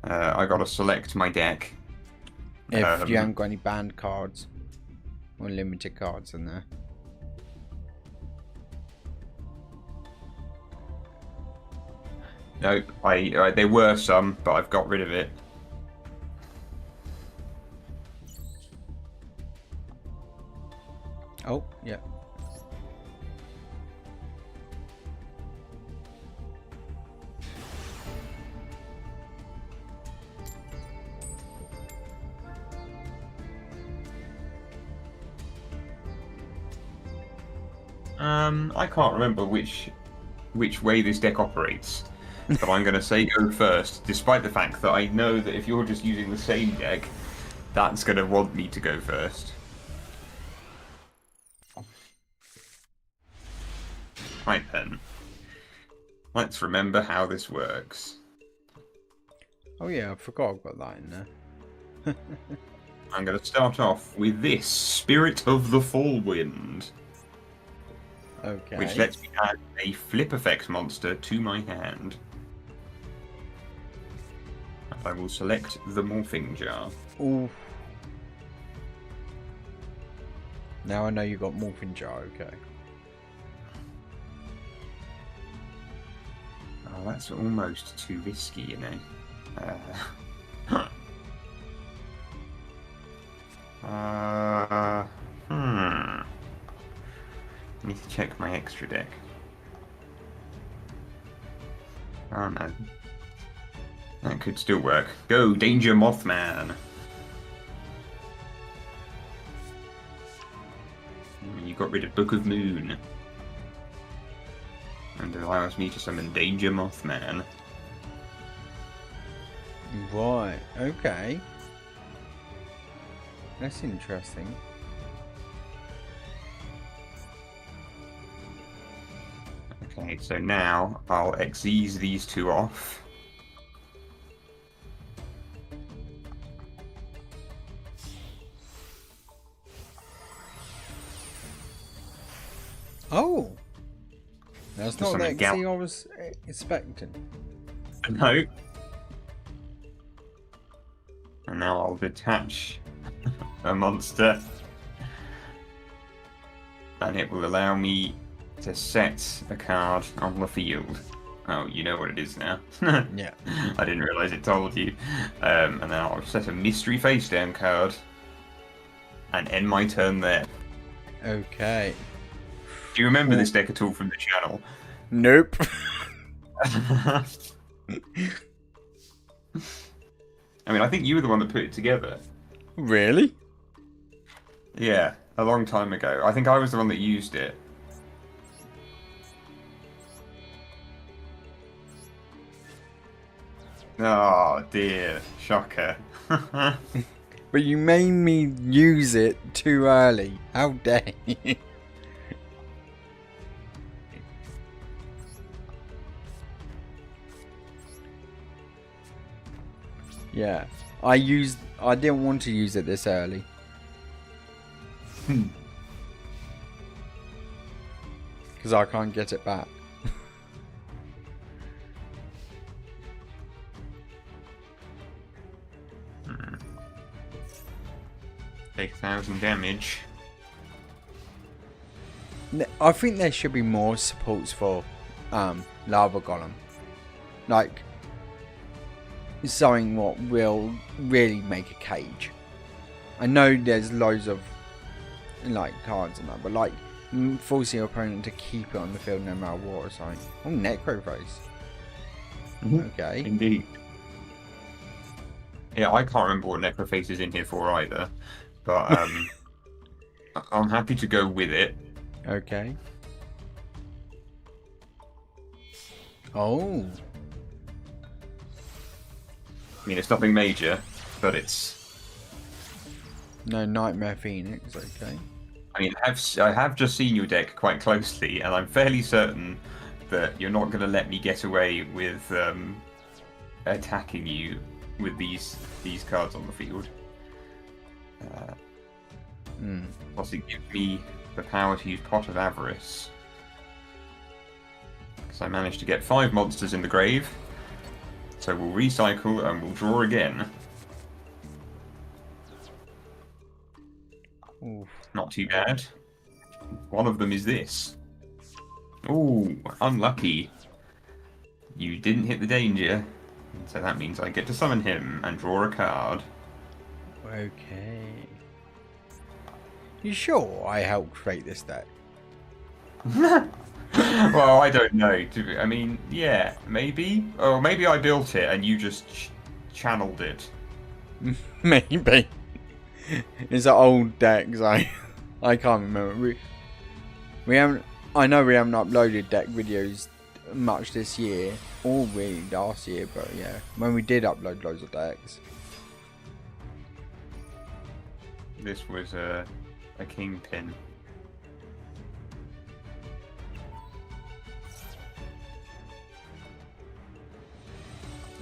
I gotta select my deck. If you haven't got any banned cards or limited cards in there. Nope. There were some, but I've got rid of it. Oh, yeah. I can't remember which way this deck operates, but I'm going to say go first, despite the fact that I know that if you're just using the same deck, that's going to want me to go first. Right then. Let's remember how this works. Oh yeah, I forgot I've got that in there. I'm going to start off with this Spirit of the Fallwind. Okay. Which lets me add a flip effects monster to my hand. And I will select the morphing jar. Ooh. Now I know you got morphing jar. Okay. Oh, that's almost too risky, you know. I need to check my extra deck. Oh no. That could still work. Go, Danger Mothman! You got rid of Book of Moon. And it allows me to summon Danger Mothman. Right, okay. That's interesting. Okay, so now I'll exese these two off. Oh! That's Just not summon the Gal- XC I was expecting. No. And now I'll detach a monster. And it will allow me to set a card on the field. Oh, you know what it is now. Yeah. I didn't realise it told you. And then I'll set a mystery face down card. And end my turn there. Okay. Do you remember this deck at all from the channel? Nope. I mean, I think you were the one that put it together. Really? Yeah, a long time ago. I think I was the one that used it. Oh dear, shocker. But you made me use it too early. How dare you? Yeah, I didn't want to use it this early. Because I can't get it back. Take 1,000 damage. I think there should be more supports for Lava Golem. Like, something what will really make a cage. I know there's loads of like cards and that, but like forcing your opponent to keep it on the field no matter what or something. Oh, Necroface. Okay. Indeed. Yeah, I can't remember what Necroface is in here for either, but I'm happy to go with it. Okay. Oh. I mean, it's nothing major, but it's... No Nightmare Phoenix, okay. I mean, I have just seen your deck quite closely, and I'm fairly certain that you're not going to let me get away with attacking you with these cards on the field. Plus, it gives me the power to use Pot of Avarice. Because I managed to get 5 monsters in the grave. So we'll recycle and we'll draw again. Oof. Not too bad. One of them is this. Ooh, unlucky. You didn't hit the danger. So that means I get to summon him and draw a card. Okay. You sure I helped create this deck? Well, I don't know. I mean, yeah, maybe. Or maybe I built it and you just channeled it. Maybe. It's an old deck, so I can't remember. We haven't. I know we haven't uploaded deck videos much this year, or really last year, but yeah, when we did upload loads of decks. This was a kingpin.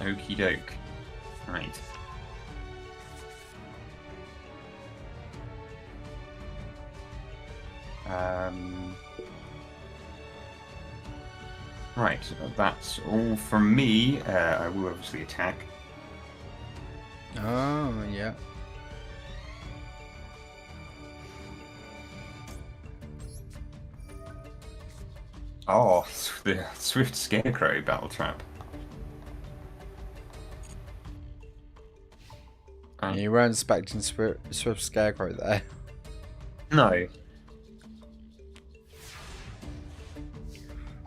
Okie doke. Right. Right, that's all from me. I will obviously attack. Oh, yeah. Oh, the Swift Scarecrow battle trap. You weren't expecting Swift Scarecrow there. No.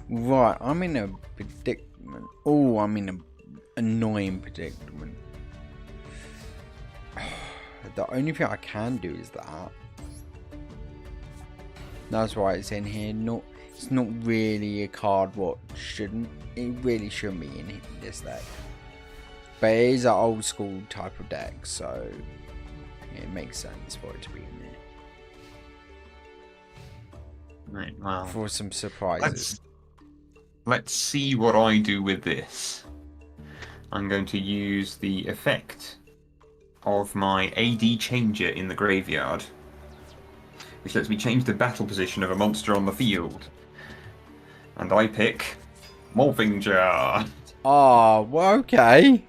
Right, I'm in a predicament. Oh, I'm in an annoying predicament. The only thing I can do is that. That's why it's in here. It's not really a card what shouldn't. It really shouldn't be in this deck. But it is an old school type of deck, so it makes sense for it to be in there. Right, well. For some surprises. Let's see what I do with this. I'm going to use the effect of my AD Changer in the graveyard, which lets me change the battle position of a monster on the field. And I pick Morphing Jar. Oh, well, okay.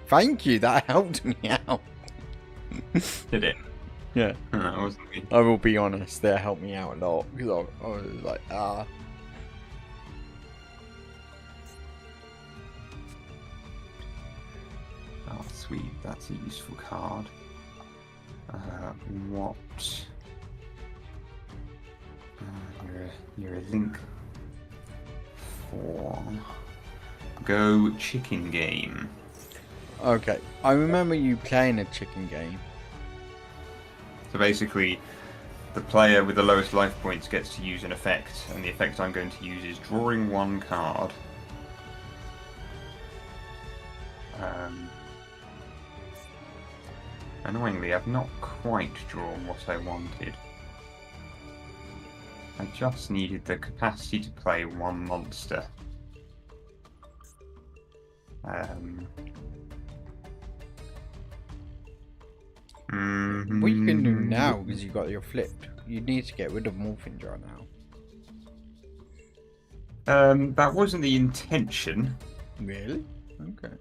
Thank you, that helped me out. Did it? Yeah. That wasn't me. I will be honest, that helped me out a lot, because I was like, Oh, sweet. That's a useful card. What? You're a link for Go Chicken Game. Okay, I remember you playing a chicken game. So basically, the player with the lowest life points gets to use an effect, and the effect I'm going to use is drawing one card. Annoyingly, I've not quite drawn what I wanted. I just needed the capacity to play one monster. What you can do now, because you got your flipped, you need to get rid of Morphing Jar now. That wasn't the intention. Really? Okay.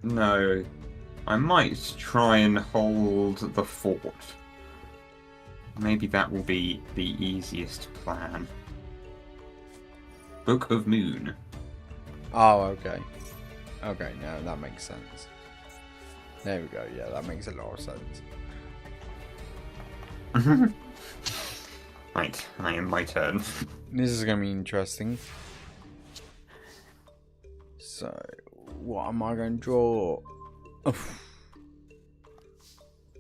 No. I might try and hold the fort. Maybe that will be the easiest plan. Book of Moon. Oh, okay. Okay, now that makes sense. There we go, yeah, that makes a lot of sense. Right, I am my turn. This is going to be interesting. So, what am I going to draw? Oof.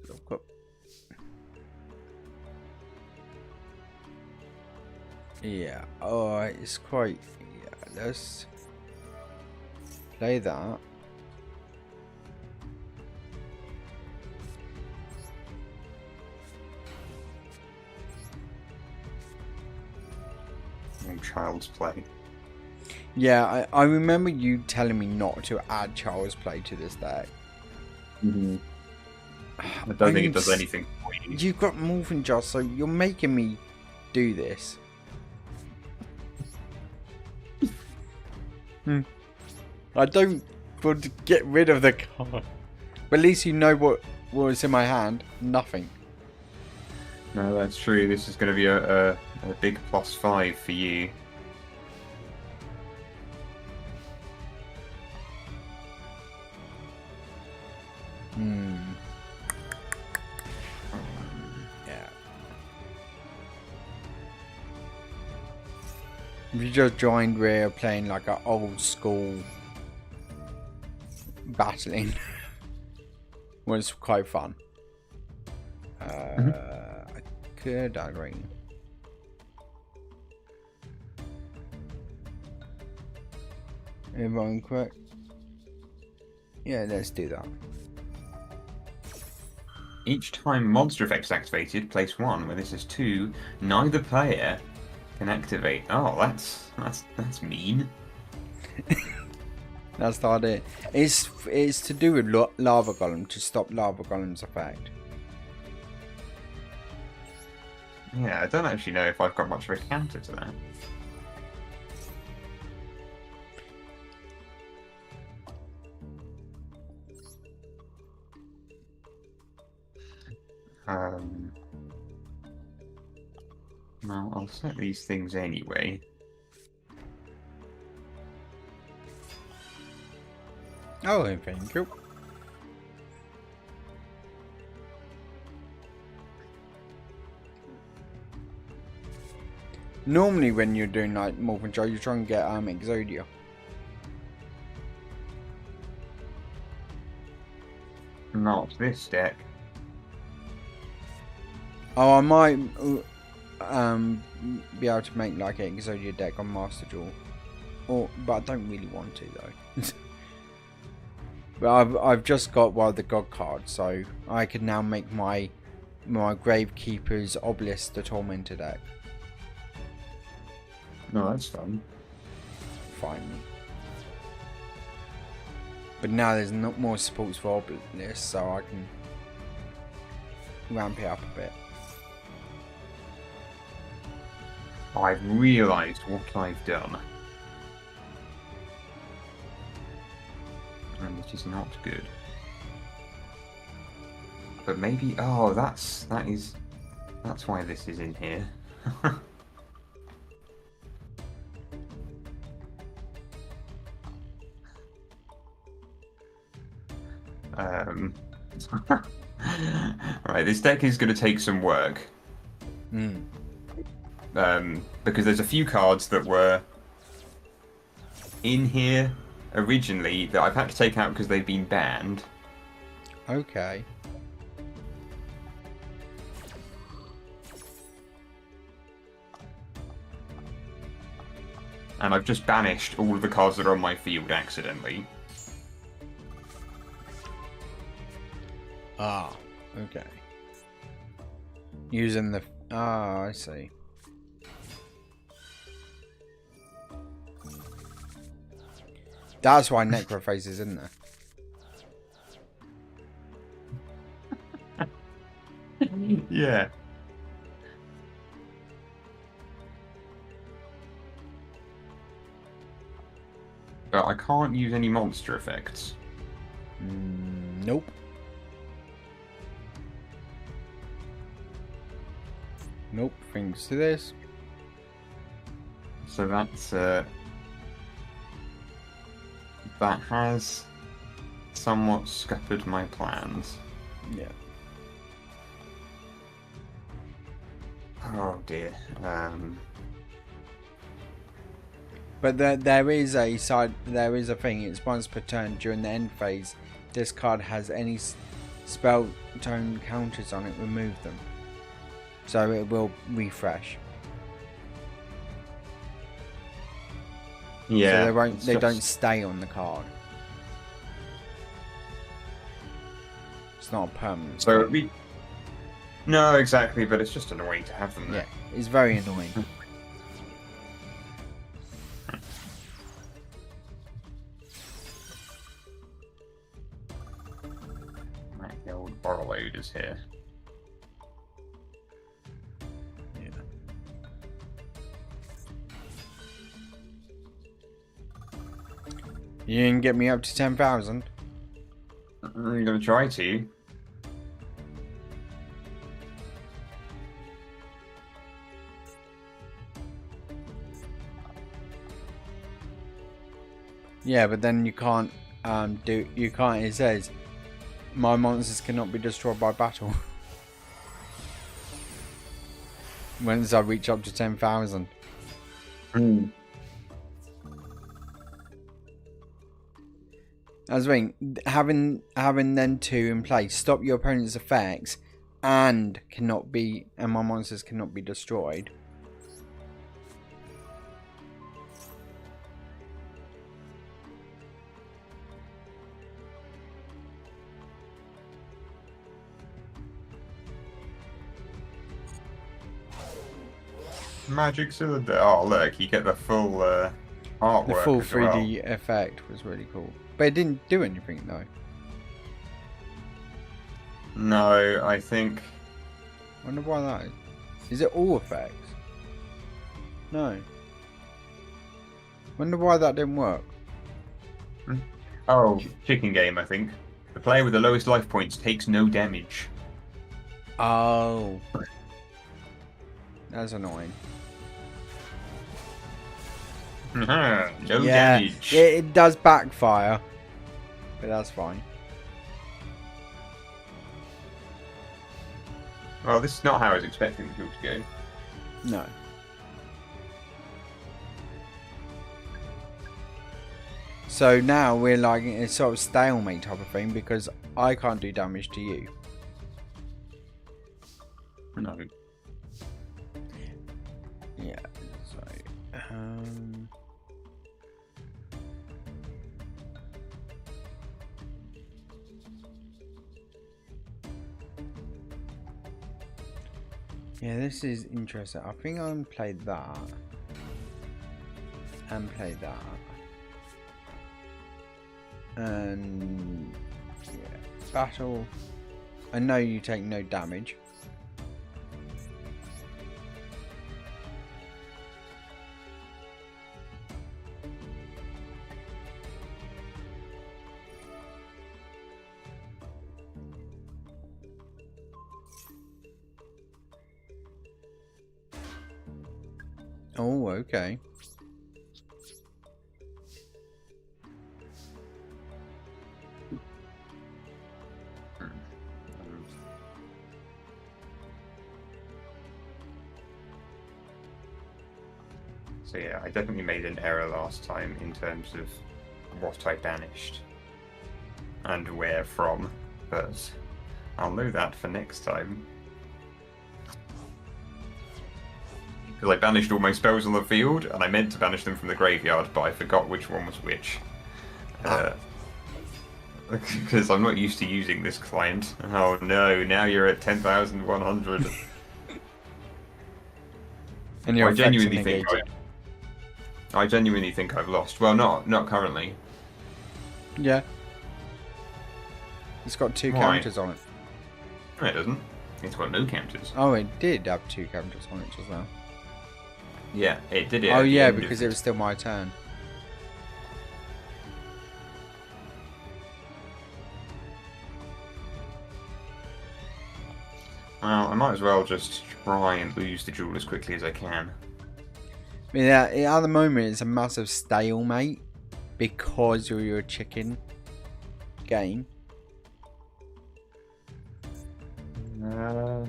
Look up. Yeah, oh, it's quite... Yeah, let's play that. Child's Play. Yeah, I remember you telling me not to add Child's Play to this deck. I don't think it does anything for you. You've got Morphing Jar, so you're making me do this. I don't want to get rid of the card. But at least you know what was in my hand. Nothing. No, that's true. This is going to be a big +5 for you. Yeah. If you just joined, we're playing like an old school battling. Was quite fun. I could agree. Everyone correct? Yeah, let's do that. Each time monster effect is activated, place 1. When this is 2, neither player can activate. Oh, that's mean. That's the idea. It's to do with Lava Golem, to stop Lava Golem's effect. Yeah, I don't actually know if I've got much of a counter to that. Well, I'll set these things anyway. Oh, thank you. Normally when you're doing like more control, you try and get Exodia. Not this deck. Oh, I might be able to make like an Exodia deck on Master Duel. But I don't really want to though. But I've just got one of the God cards, so I can now make my Gravekeeper's Obelisk the Tormentor deck. No, that's fun. Finally. But now there's not more supports for Obelisk, so I can ramp it up a bit. I've realised what I've done. And it is not good. But maybe that's why this is in here. Right, this deck is going to take some work. Because there's a few cards that were in here originally that I've had to take out because they've been banned. Okay. And I've just banished all of the cards that are on my field accidentally. Ah, okay. Using the... Ah, I see. That's why Necrophase is in there. Yeah. But I can't use any monster effects. Nope. Nope, thanks to this. So that's that has somewhat scuppered my plans. Yeah. Oh dear. But there is a thing. It's once per turn during the end phase. This card has any spell tone counters on it. Remove them, so it will refresh. Yeah. So they don't stay on the card. It's not a permanent. So thing. No, exactly. But it's just annoying to have them there. Yeah, it's very annoying. The old Borrowload is here. Yeah. You can get me up to 10,000. I'm gonna try to. Yeah, but then you can't it says my monsters cannot be destroyed by battle. Once I reach up to 10,000. That's the thing. Having then two in place, stop your opponent's effects, and my monsters cannot be destroyed. Magic Cylinder. Oh look, you get the full artwork. The full as 3D well. effect was really cool, but it didn't do anything though. No, I think. Wonder why that is. Is it all effects? No. Wonder why that didn't work. Oh, chicken game. I think the player with the lowest life points takes no damage. Oh. That's annoying. No Yeah, damage. it does backfire. But that's fine. Well, this is not how I was expecting the duel to go. No. So now we're like in a sort of stalemate type of thing because I can't do damage to you. No. Yeah. So. Yeah, this is interesting. I think I'm gonna play that and play that. And yeah, battle. I know you take no damage. Oh, okay. So yeah, I definitely made an error last time in terms of what I banished and where from, but I'll know that for next time. Because I banished all my spells on the field, and I meant to banish them from the graveyard, but I forgot which one was which. Because I'm not used to using this client. Oh no, now you're at 10,100. And you're I genuinely think I've lost. Well, not currently. Yeah. It's got 2 Why? counters on it. No, it doesn't. It's got no counters. Oh, it did have 2 counters on it just now. Yeah, it did it. Oh at the yeah, end of because it was still my turn. Well, I might as well just try and lose the duel as quickly as I can. Yeah, at the moment it's a massive stalemate because you're your chicken game.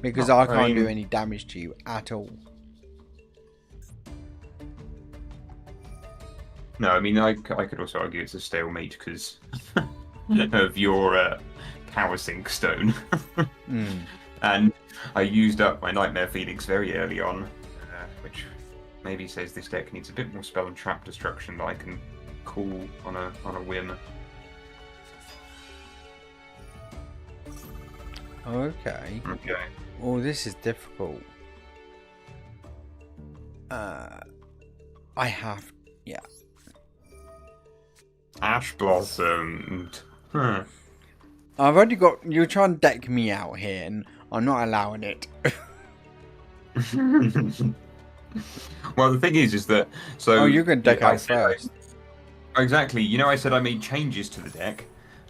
Because I can't do any damage to you at all. No, I mean, I could also argue it's a stalemate because of your power sink stone. And I used up my Nightmare Phoenix very early on, which maybe says this deck needs a bit more spell and trap destruction that I can call on a whim. Okay. Okay. Oh, this is difficult. I have, yeah. Ash Blossom. Huh. I've already got. You're trying to deck me out here, and I'm not allowing it. Well, the thing is that so. Oh, you're going to deck out first. Exactly. You know, I said I made changes to the deck.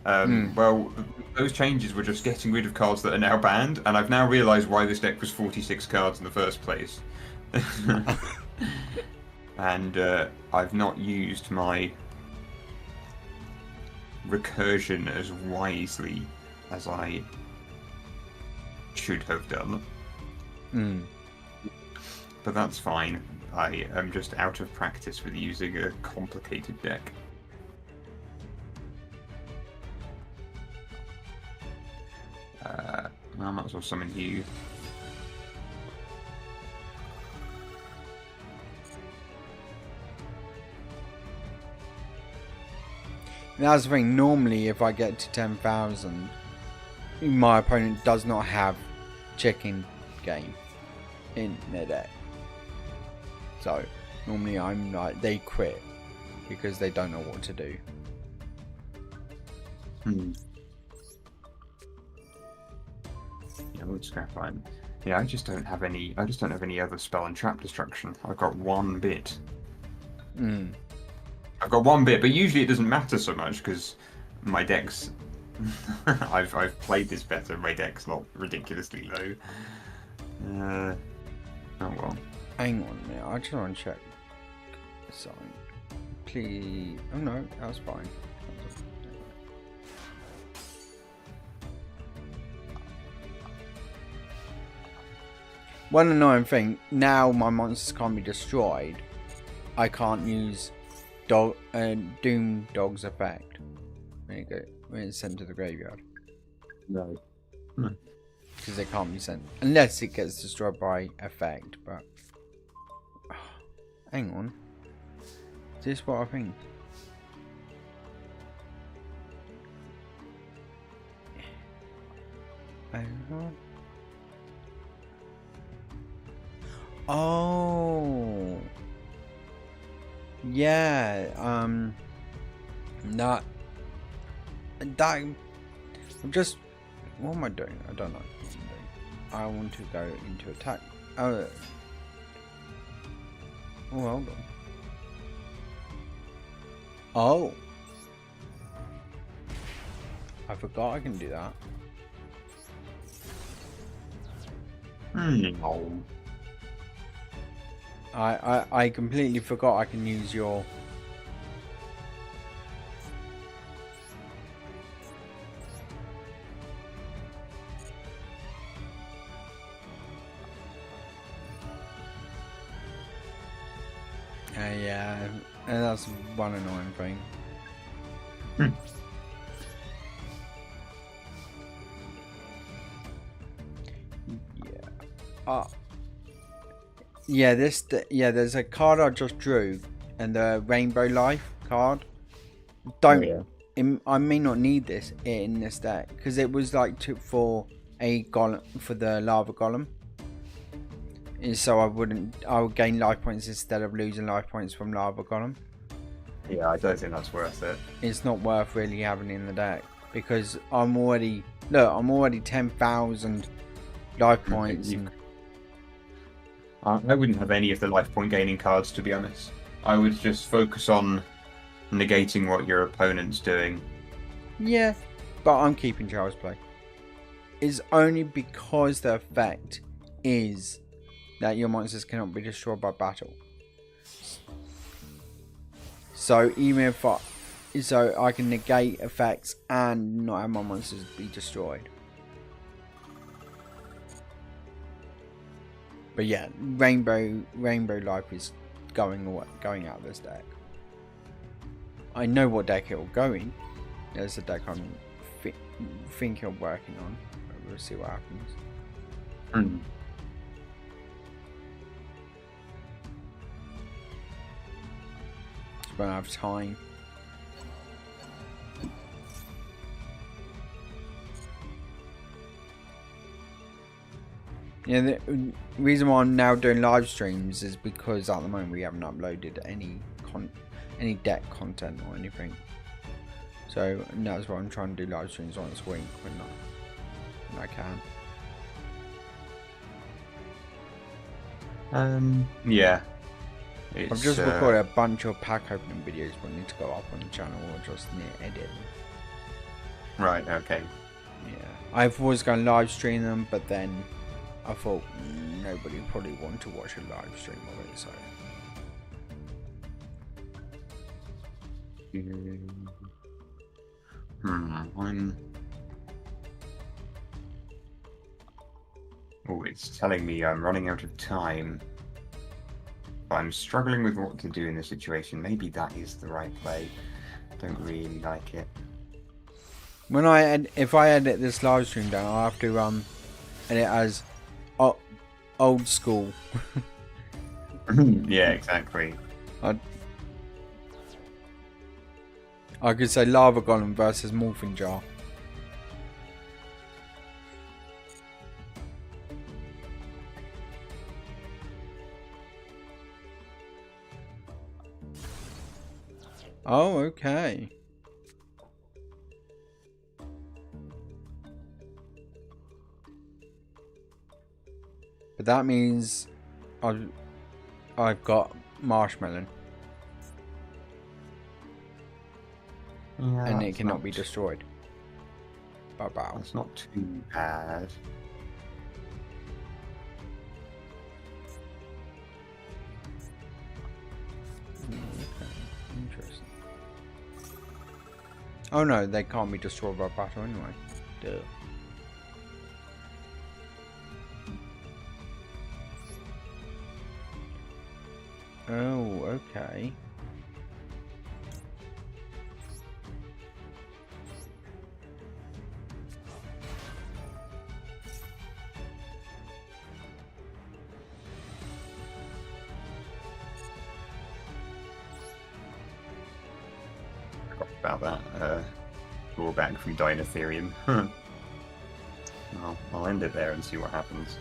Well, those changes were just getting rid of cards that are now banned, and I've now realised why this deck was 46 cards in the first place. And I've not used my recursion as wisely as I should have done. But that's fine. I am just out of practice with using a complicated deck. I might as well summon you. That's the thing. Normally, if I get to 10,000, my opponent does not have chicken game in their deck. So normally, I'm like they quit because they don't know what to do. Yeah, wood scrap iron. Yeah, I just don't have any other spell and trap destruction. I've got one bit. I've got one bit, but usually it doesn't matter so much because my deck's. I've played this better. My deck's not ridiculously low. Oh well. Hang on a minute. I just want to check something. Please. Oh no, that was fine. One annoying thing, now my monsters can't be destroyed. I can't use Doom Dog's effect when it's sent to the graveyard. No. Because it can't be sent. Unless it gets destroyed by effect, but... hang on. Is this what I think? Hang on. Oh, yeah. Not that. I'm just. What am I doing? I don't know. What I'm doing. I want to go into attack. Oh, hold on. Oh, I forgot I can do that. No. I completely forgot I can use your... yeah, and that's one annoying thing. Yeah. There's a card I just drew, and the Rainbow Life card. I may not need this in this deck because it was like for a golem, for the lava golem. And so I would gain life points instead of losing life points from lava golem. Yeah, I don't think that's worth it. It's not worth really having in the deck because I'm already 10,000 life points. I wouldn't have any of the life point gaining cards, to be honest. I would just focus on negating what your opponent's doing. Yeah, but I'm keeping Child's Play. It's only because the effect is that your monsters cannot be destroyed by battle. So even if I can negate effects and not have my monsters be destroyed. But yeah, Rainbow Life is going out of this deck. I know what deck it will go in. There's a deck I'm thinking of working on. We'll see what happens. Just won't have time. Yeah, the reason why I'm now doing live streams is because at the moment we haven't uploaded any deck content or anything. So that's why I'm trying to do live streams once a week when I can. Yeah. I've just recorded a bunch of pack opening videos but need to go up on the channel or just near edit. Right, okay. Yeah. I was going to live stream them, but then I thought nobody probably wanted to watch a live stream of it, so. Oh, it's telling me I'm running out of time. I'm struggling with what to do in this situation. Maybe that is the right play. Don't really like it. If I edit this live stream down, I'll have to edit as old school. Yeah, exactly. I could say Lava Golem versus Morphing Jar. Oh, okay. But that means I've got Marshmallow. Yeah, And it cannot be destroyed by battle. That's not too bad. Okay, interesting. Oh no, they can't be destroyed by battle anyway. Duh. Oh, okay. Forgot about that drawback from Dinotherium. I'll end it there and see what happens.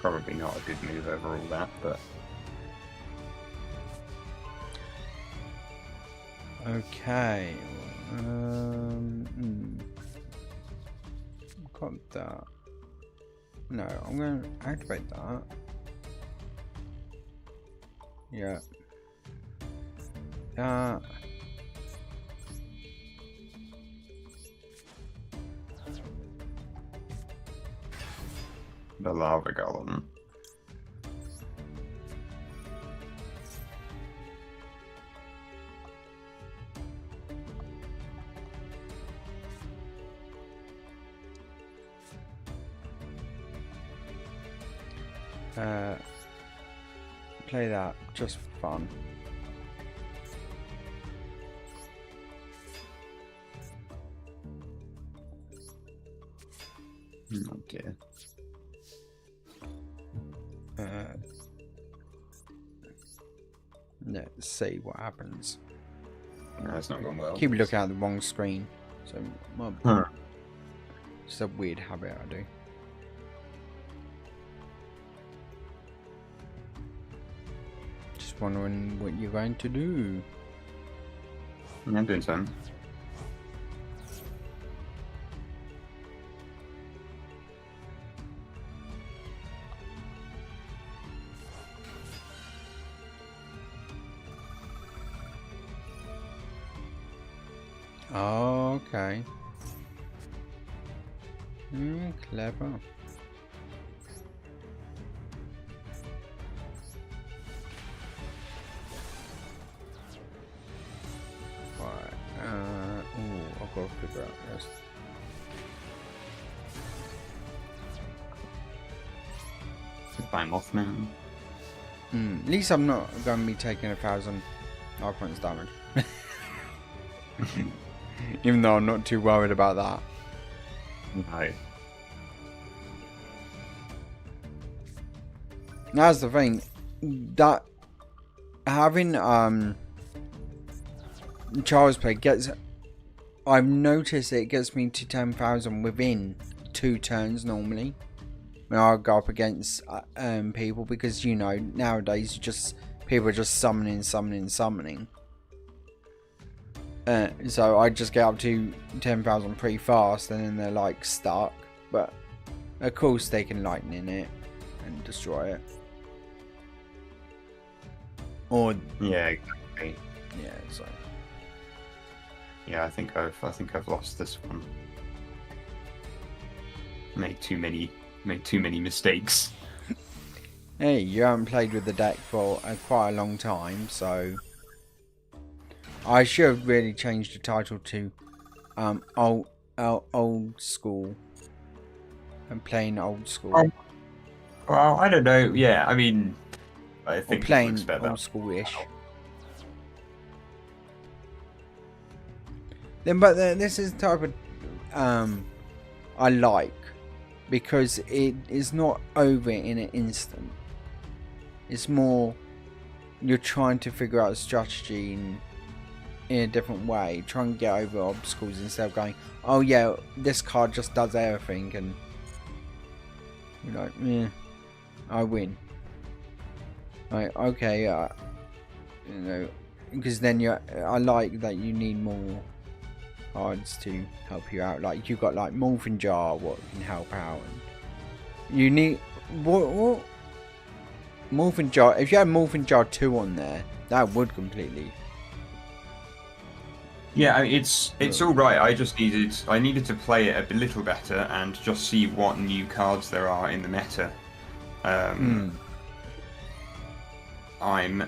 Probably not a good move overall, that, but Okay. Got that. No, I'm going to activate that. Yeah. That. the lava golem. Play that just for fun. Oh dear. Let's see what happens. No, that's not gone well. Keep looking at the wrong screen. So, Huh. it's a weird habit I do. Just wondering what you're going to do. Yeah, I'm doing something. Oh, okay. Clever. Right. I've got to figure out this. By Mothman. At least I'm not going to be taking 1,000 life points damage. Even though I'm not too worried about that. No. That's the thing. That having Child's Play gets, I've noticed it gets me to 10,000 within 2 turns normally. When I go up against people, because you know nowadays people are just summoning. So I just get up to 10,000 pretty fast, and then they're like stuck. But of course they can lightning it and destroy it. Or Yeah, exactly. yeah, so Yeah, I think I've lost this one. Made too many mistakes. hey, you haven't played with the deck for quite a long time, so I should have really changed the title to old school and playing old school. Well, I don't know. Yeah, I mean, I Or think it playing looks better. old school-ish. But this is the type of I like, because it is not over in an instant. It's more you're trying to figure out a strategy in a different way, try and get over obstacles instead of going, oh yeah, this card just does everything, and you're like, yeah, I win. Like, okay, you know, because then I like that you need more cards to help you out. Like you've got like Morphin Jar, what can help out. And you need what Morphin Jar. If you had Morphin Jar 2 on there, that would completely. Yeah, I mean, it's all right. I needed to play it a little better and just see what new cards there are in the meta. I'm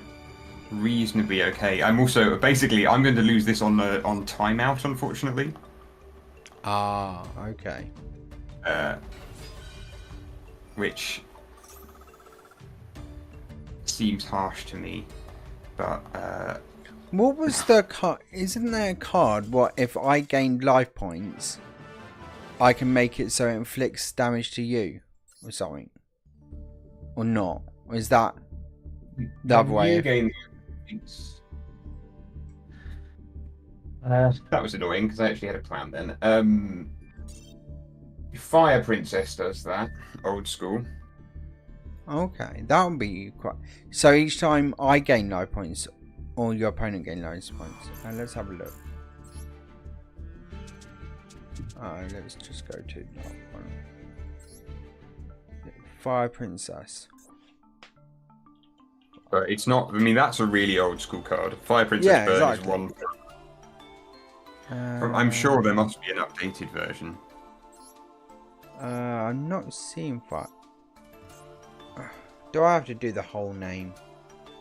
reasonably okay. I'm also basically I'm going to lose this on timeout, unfortunately. Ah, okay. Which seems harsh to me. But What was the card? Isn't there a card? What if I gain life points? I can make it so it inflicts damage to you, or something, or not? Or is that the other way? you gain points. That was annoying because I actually had a plan then. Fire Princess does that, old school. Okay, that would be quite. So each time I gain life points, or your opponent gain life points. Let's have a look. Let's just go to that one. Fire Princess. But it's not. I mean, that's a really old school card. Fire Princess Bird exactly. is one. I'm sure there must be an updated version. I'm not seeing fire. Do I have to do the whole name?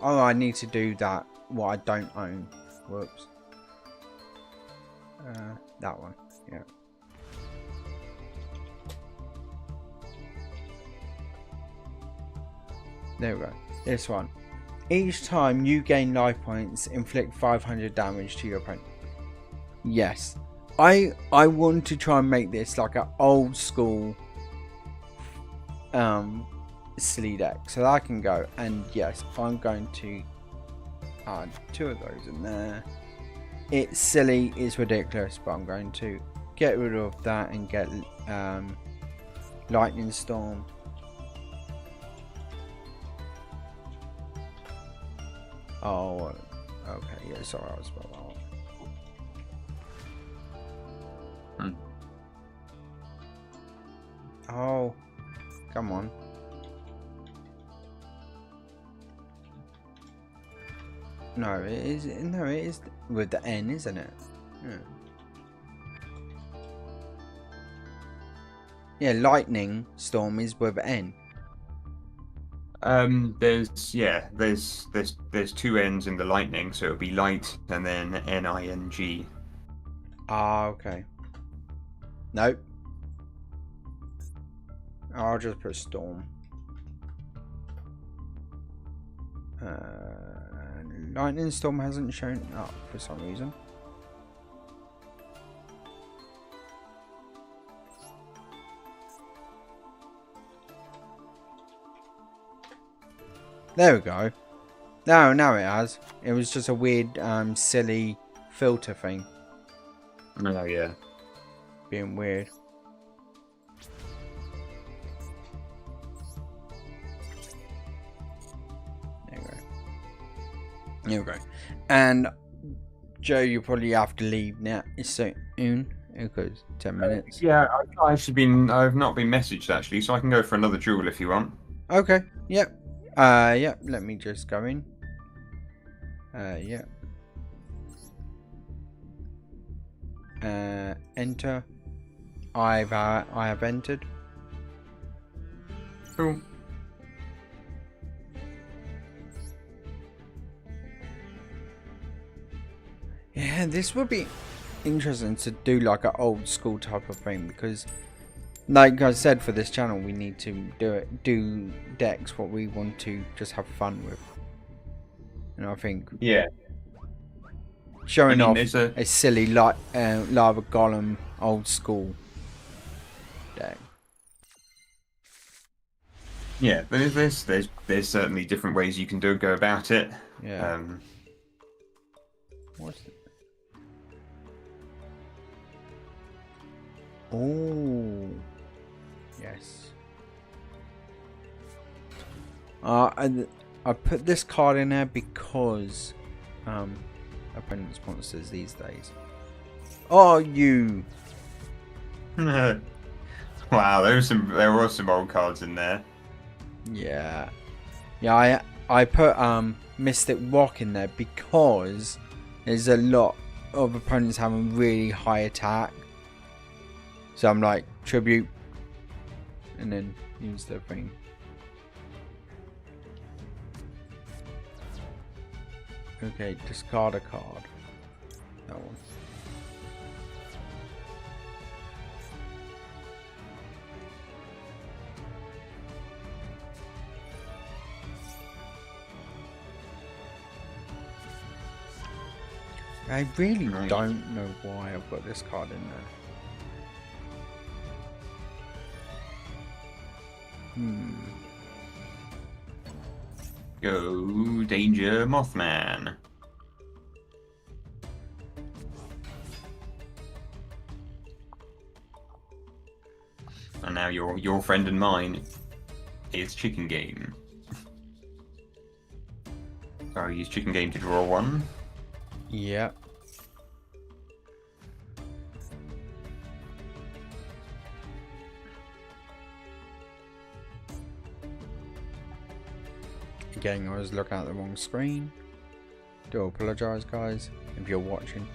Oh, I need to do that. What I don't own. Whoops. That one. Yeah. There we go. This one. Each time you gain life points, inflict 500 damage to your opponent. Yes. I want to try and make this like an old school silly deck. So that I can go, and yes, I'm going to add 2 of those in there. It's silly, it's ridiculous, but I'm going to get rid of that and get Lightning Storm. Oh, okay, yeah, sorry, I was about that one. Oh, come on. No, it is. No, it is with the N, isn't it? Yeah. Yeah, Lightning Storm is with N. There's 2 N's in the lightning, so it'll be light and then NING. Ah, okay. Nope. I'll just put Storm. Lightning Storm hasn't shown up for some reason. There we go. Now it has. It was just a weird, silly filter thing. Oh yeah. Being weird. There we go. And Joe, you probably have to leave now soon because 10 minutes. Yeah, I've not been messaged actually, so I can go for another duel if you want. Okay. Yep. Yep. Let me just go in. Yeah. Enter. I have entered. Cool. Yeah, this would be interesting to do like an old school type of thing because, like I said, for this channel we need to do decks what we want to just have fun with. And I think showing off a silly lava golem old school deck. Yeah, there's certainly different ways you can go about it. Yeah. What's it? Oh, yes. I put this card in there because opponent's monsters these days. Oh, you! Wow, there were some old cards in there. Yeah, yeah. I put Mystic Rock in there because there's a lot of opponents having really high attack. So I'm like, tribute, and then use the thing. Okay, discard a card. That one. I really Right. don't know why I've got this card in there. Go Danger Mothman. And now your friend and mine is Chicken Game. So I use Chicken Game to draw one. Yeah. Again, I was looking at the wrong screen. Do apologise, guys, if you're watching.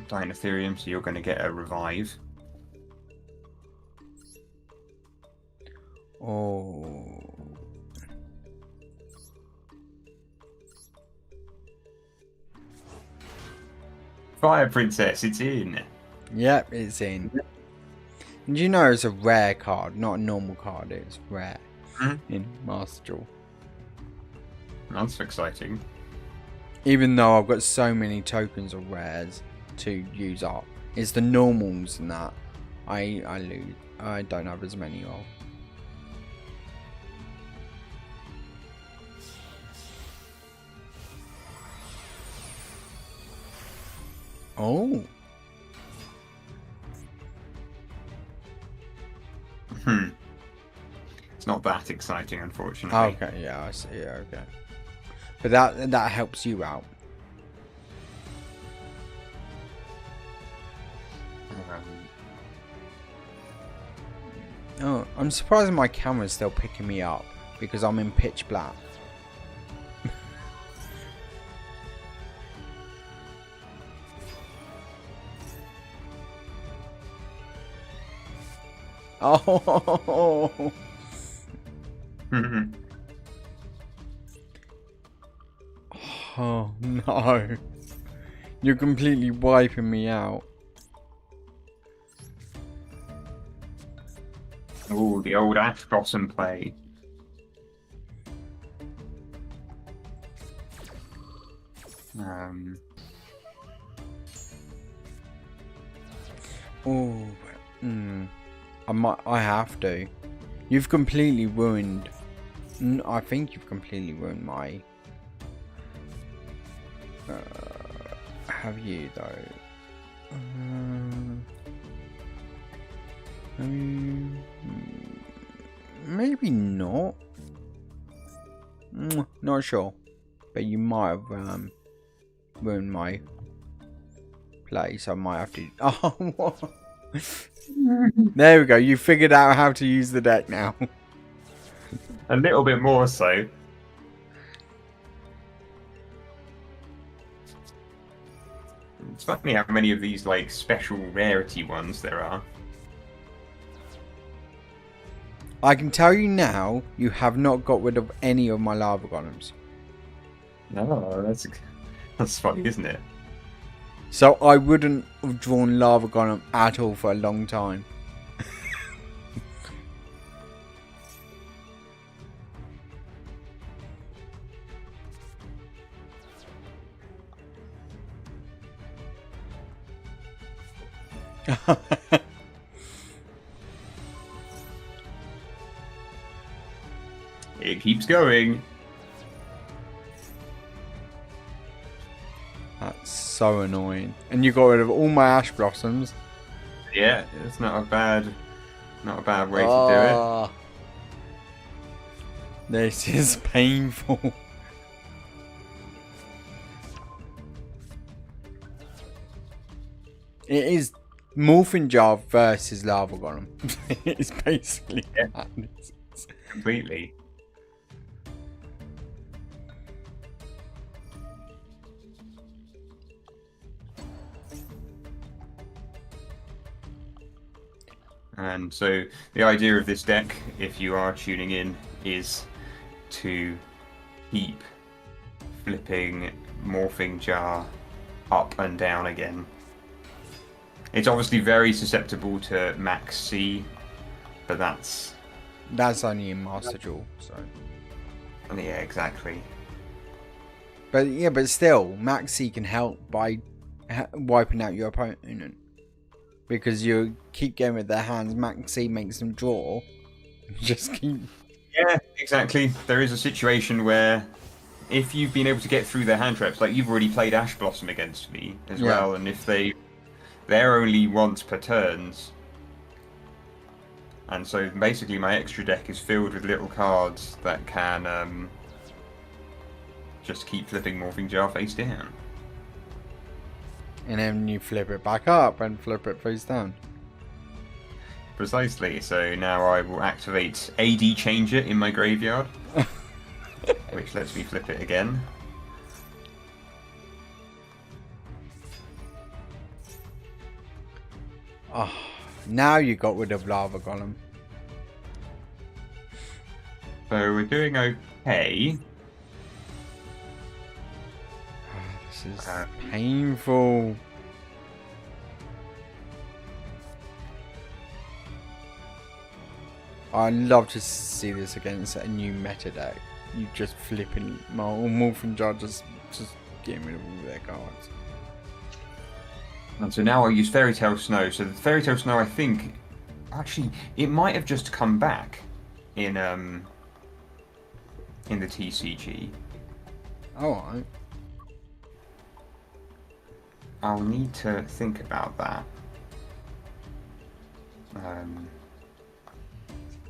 Dinotherium, so you're going to get a revive. Oh. Fire Princess, it's in. Yep, it's in. And you know it's a rare card, not a normal card. It's rare in Master Duel. That's exciting. Even though I've got so many tokens of rares to use up, it's the normals and that I lose. I don't have as many of. Oh. It's not that exciting, unfortunately. Okay, yeah, I see. Yeah, okay. But that helps you out. Oh, I'm surprised my camera's still picking me up because I'm in pitch black. Oh. Oh no. You're completely wiping me out. Oh, the old Ash Blossom play. Oh, I have to. You've completely ruined. I think you've completely ruined my. Have you though? Maybe not. Not sure, but you might have ruined my play, so I might have to. Oh, what? There we go. You figured out how to use the deck now. A little bit more so. It's funny how many of these like special rarity ones there are. I can tell you now, you have not got rid of any of my lava golems. No, that's funny, isn't it? So I wouldn't have drawn lava golem at all for a long time. It keeps going. That's so annoying. And you got rid of all my ash blossoms. Yeah, it's not a bad way to do it. This is painful. It is Morphin Jar versus Lava Golem. It's basically that. Completely. And so the idea of this deck, if you are tuning in, is to keep flipping Morphing Jar up and down again. It's obviously very susceptible to max C, but that's That's only in Master Duel, so. Yeah, exactly. But yeah, but still, Maxi can help by wiping out your opponent. Because you keep going with their hands, Maxi makes them draw. Just keep... Yeah, exactly. There is a situation where if you've been able to get through their hand traps, like you've already played Ash Blossom against me as well, and if they're only once per turns, and so basically my extra deck is filled with little cards that can just keep flipping Morphing Jar face down. And then you flip it back up and flip it face down. Precisely. So now I will activate AD Changer in my graveyard, which lets me flip it again. Oh, now you got rid of Lava Golem. So we're doing okay. This is painful. I'd love to see this against a new meta deck. You just flipping Morphing Jar, just getting rid of all their cards. And so now I'll use Fairy Tale Snow. So the Fairy Tale Snow, I think, actually, it might have just come back in the TCG. Alright. I'll need to think about that.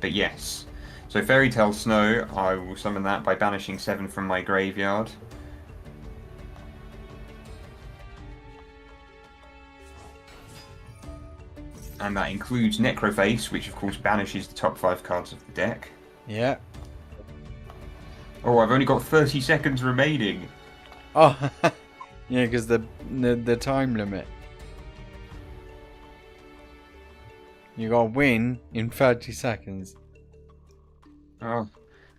But yes. So Fairy Tale Snow, I will summon that by banishing 7 from my graveyard. And that includes Necroface, which of course banishes the top 5 cards of the deck. Yeah. Oh, I've only got 30 seconds remaining. Oh, yeah, because the time limit. You gotta win in 30 seconds. Oh,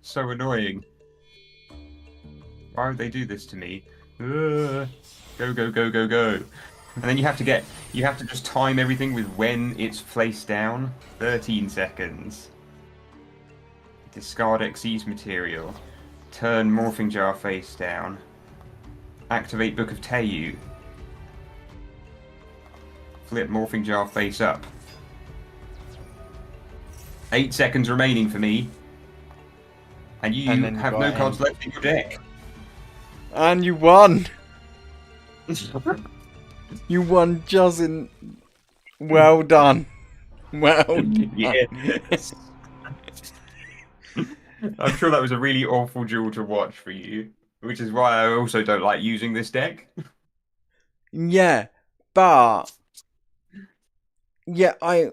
so annoying. Why would they do this to me? Go, go, go, go, go. And then you have to just time everything with when it's placed down. 13 seconds. Discard Xyz material. Turn Morphing Jar face down. Activate Book of Teiyu. Flip Morphing Jar face up. 8 seconds remaining for me. And you have no cards left in your deck. And you won! You won, Josin. Well done. Well done. Yes. I'm sure that was a really awful duel to watch for you, which is why I also don't like using this deck. Yeah, but yeah, I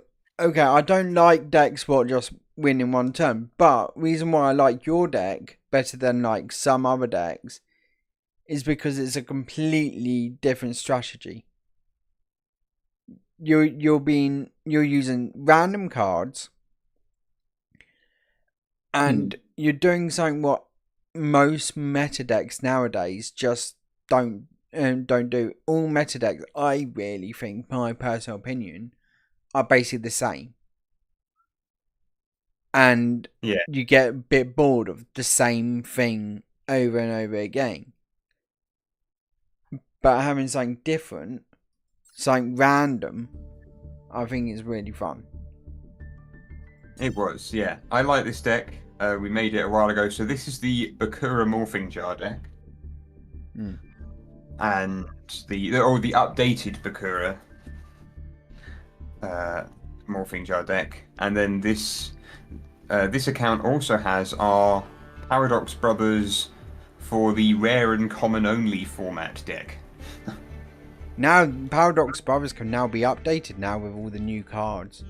don't like decks what just win in one turn, but reason why I like your deck better than like some other decks is because it's a completely different strategy. You're using random cards and you're doing something what most meta decks nowadays just don't do. All meta decks, I really think, my personal opinion, are basically the same. And you get a bit bored of the same thing over and over again. But having something different, something random, I think is really fun. It was, yeah. I like this deck. We made it a while ago. So this is the Bakura Morphing Jar deck. And the updated Bakura Morphing Jar deck. And then this account also has our Paradox Brothers for the rare and common only format deck. Now Paradox Brothers can now be updated now with all the new cards.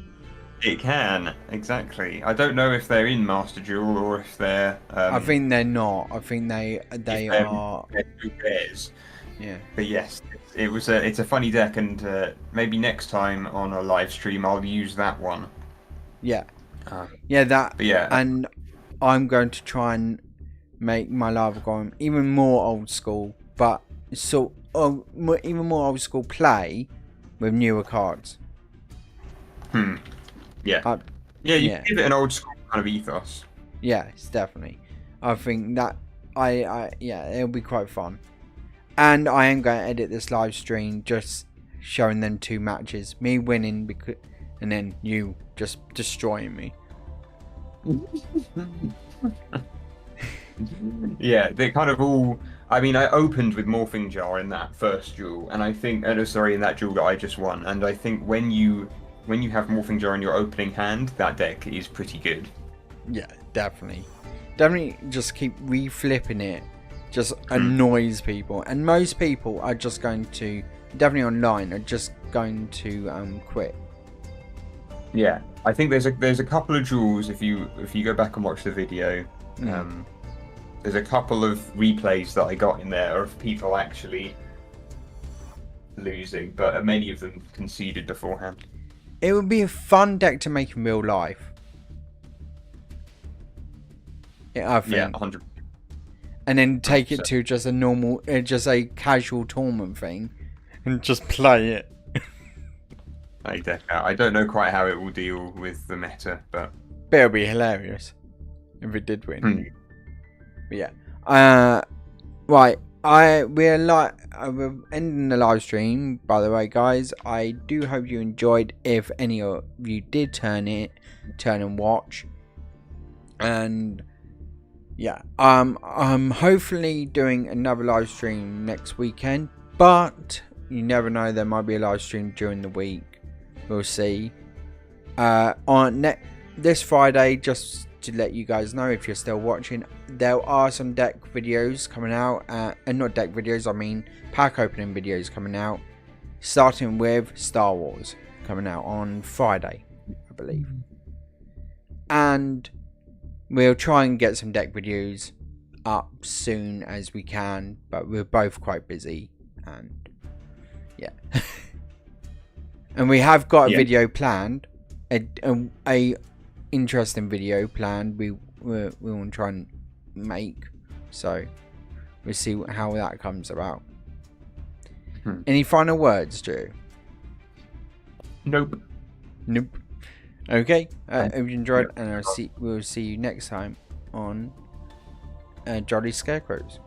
It can, exactly. I don't know if they're in Master Duel or if they're... I think they're not. I think they are... They're rares. Yeah. But yes, it's a funny deck, and maybe next time on a live stream I'll use that one. Yeah. But yeah. And I'm going to try and make my Lava Golem even more old school, but even more old school play with newer cards. Yeah. You can give it an old school kind of ethos. Yeah, it's definitely. I think that yeah, it'll be quite fun. And I am going to edit this live stream just showing them 2 matches, me winning and then you just destroying me. Yeah, they kind of all. I mean, I opened with Morphing Jar in that first duel, and I think, sorry, in that duel that I just won, and I think when you have Morphing Jar in your opening hand, that deck is pretty good. Yeah, definitely. Definitely just keep reflipping it. Just annoys people. And most people are just going to, definitely online, are just going to quit. Yeah, I think there's a couple of duels, if you go back and watch the video, there's a couple of replays that I got in there of people actually losing, but many of them conceded beforehand. It would be a fun deck to make in real life. Yeah, I think. Yeah, 100%. And then take it to just a normal, just a casual tournament thing, and just play it. I don't know quite how it will deal with the meta, but it'll be hilarious if it did win. But yeah. Right. We're ending the live stream. By the way, guys, I do hope you enjoyed. If any of you did turn and watch, and yeah, I'm hopefully doing another live stream next weekend, but you never know, there might be a live stream during the week. We'll see. This Friday, just to let you guys know, if you're still watching, there are some deck videos coming out, and not deck videos, I mean pack opening videos coming out, starting with Star Wars coming out on Friday, I believe. And we'll try and get some deck videos up soon as we can, but we're both quite busy, and yeah. And we have got a video planned, a interesting video planned. We want to try and make, so we'll see how that comes about. Any final words, Drew? Nope. Okay. Hope you enjoyed, and we'll see you next time on Jolly Scarecrows.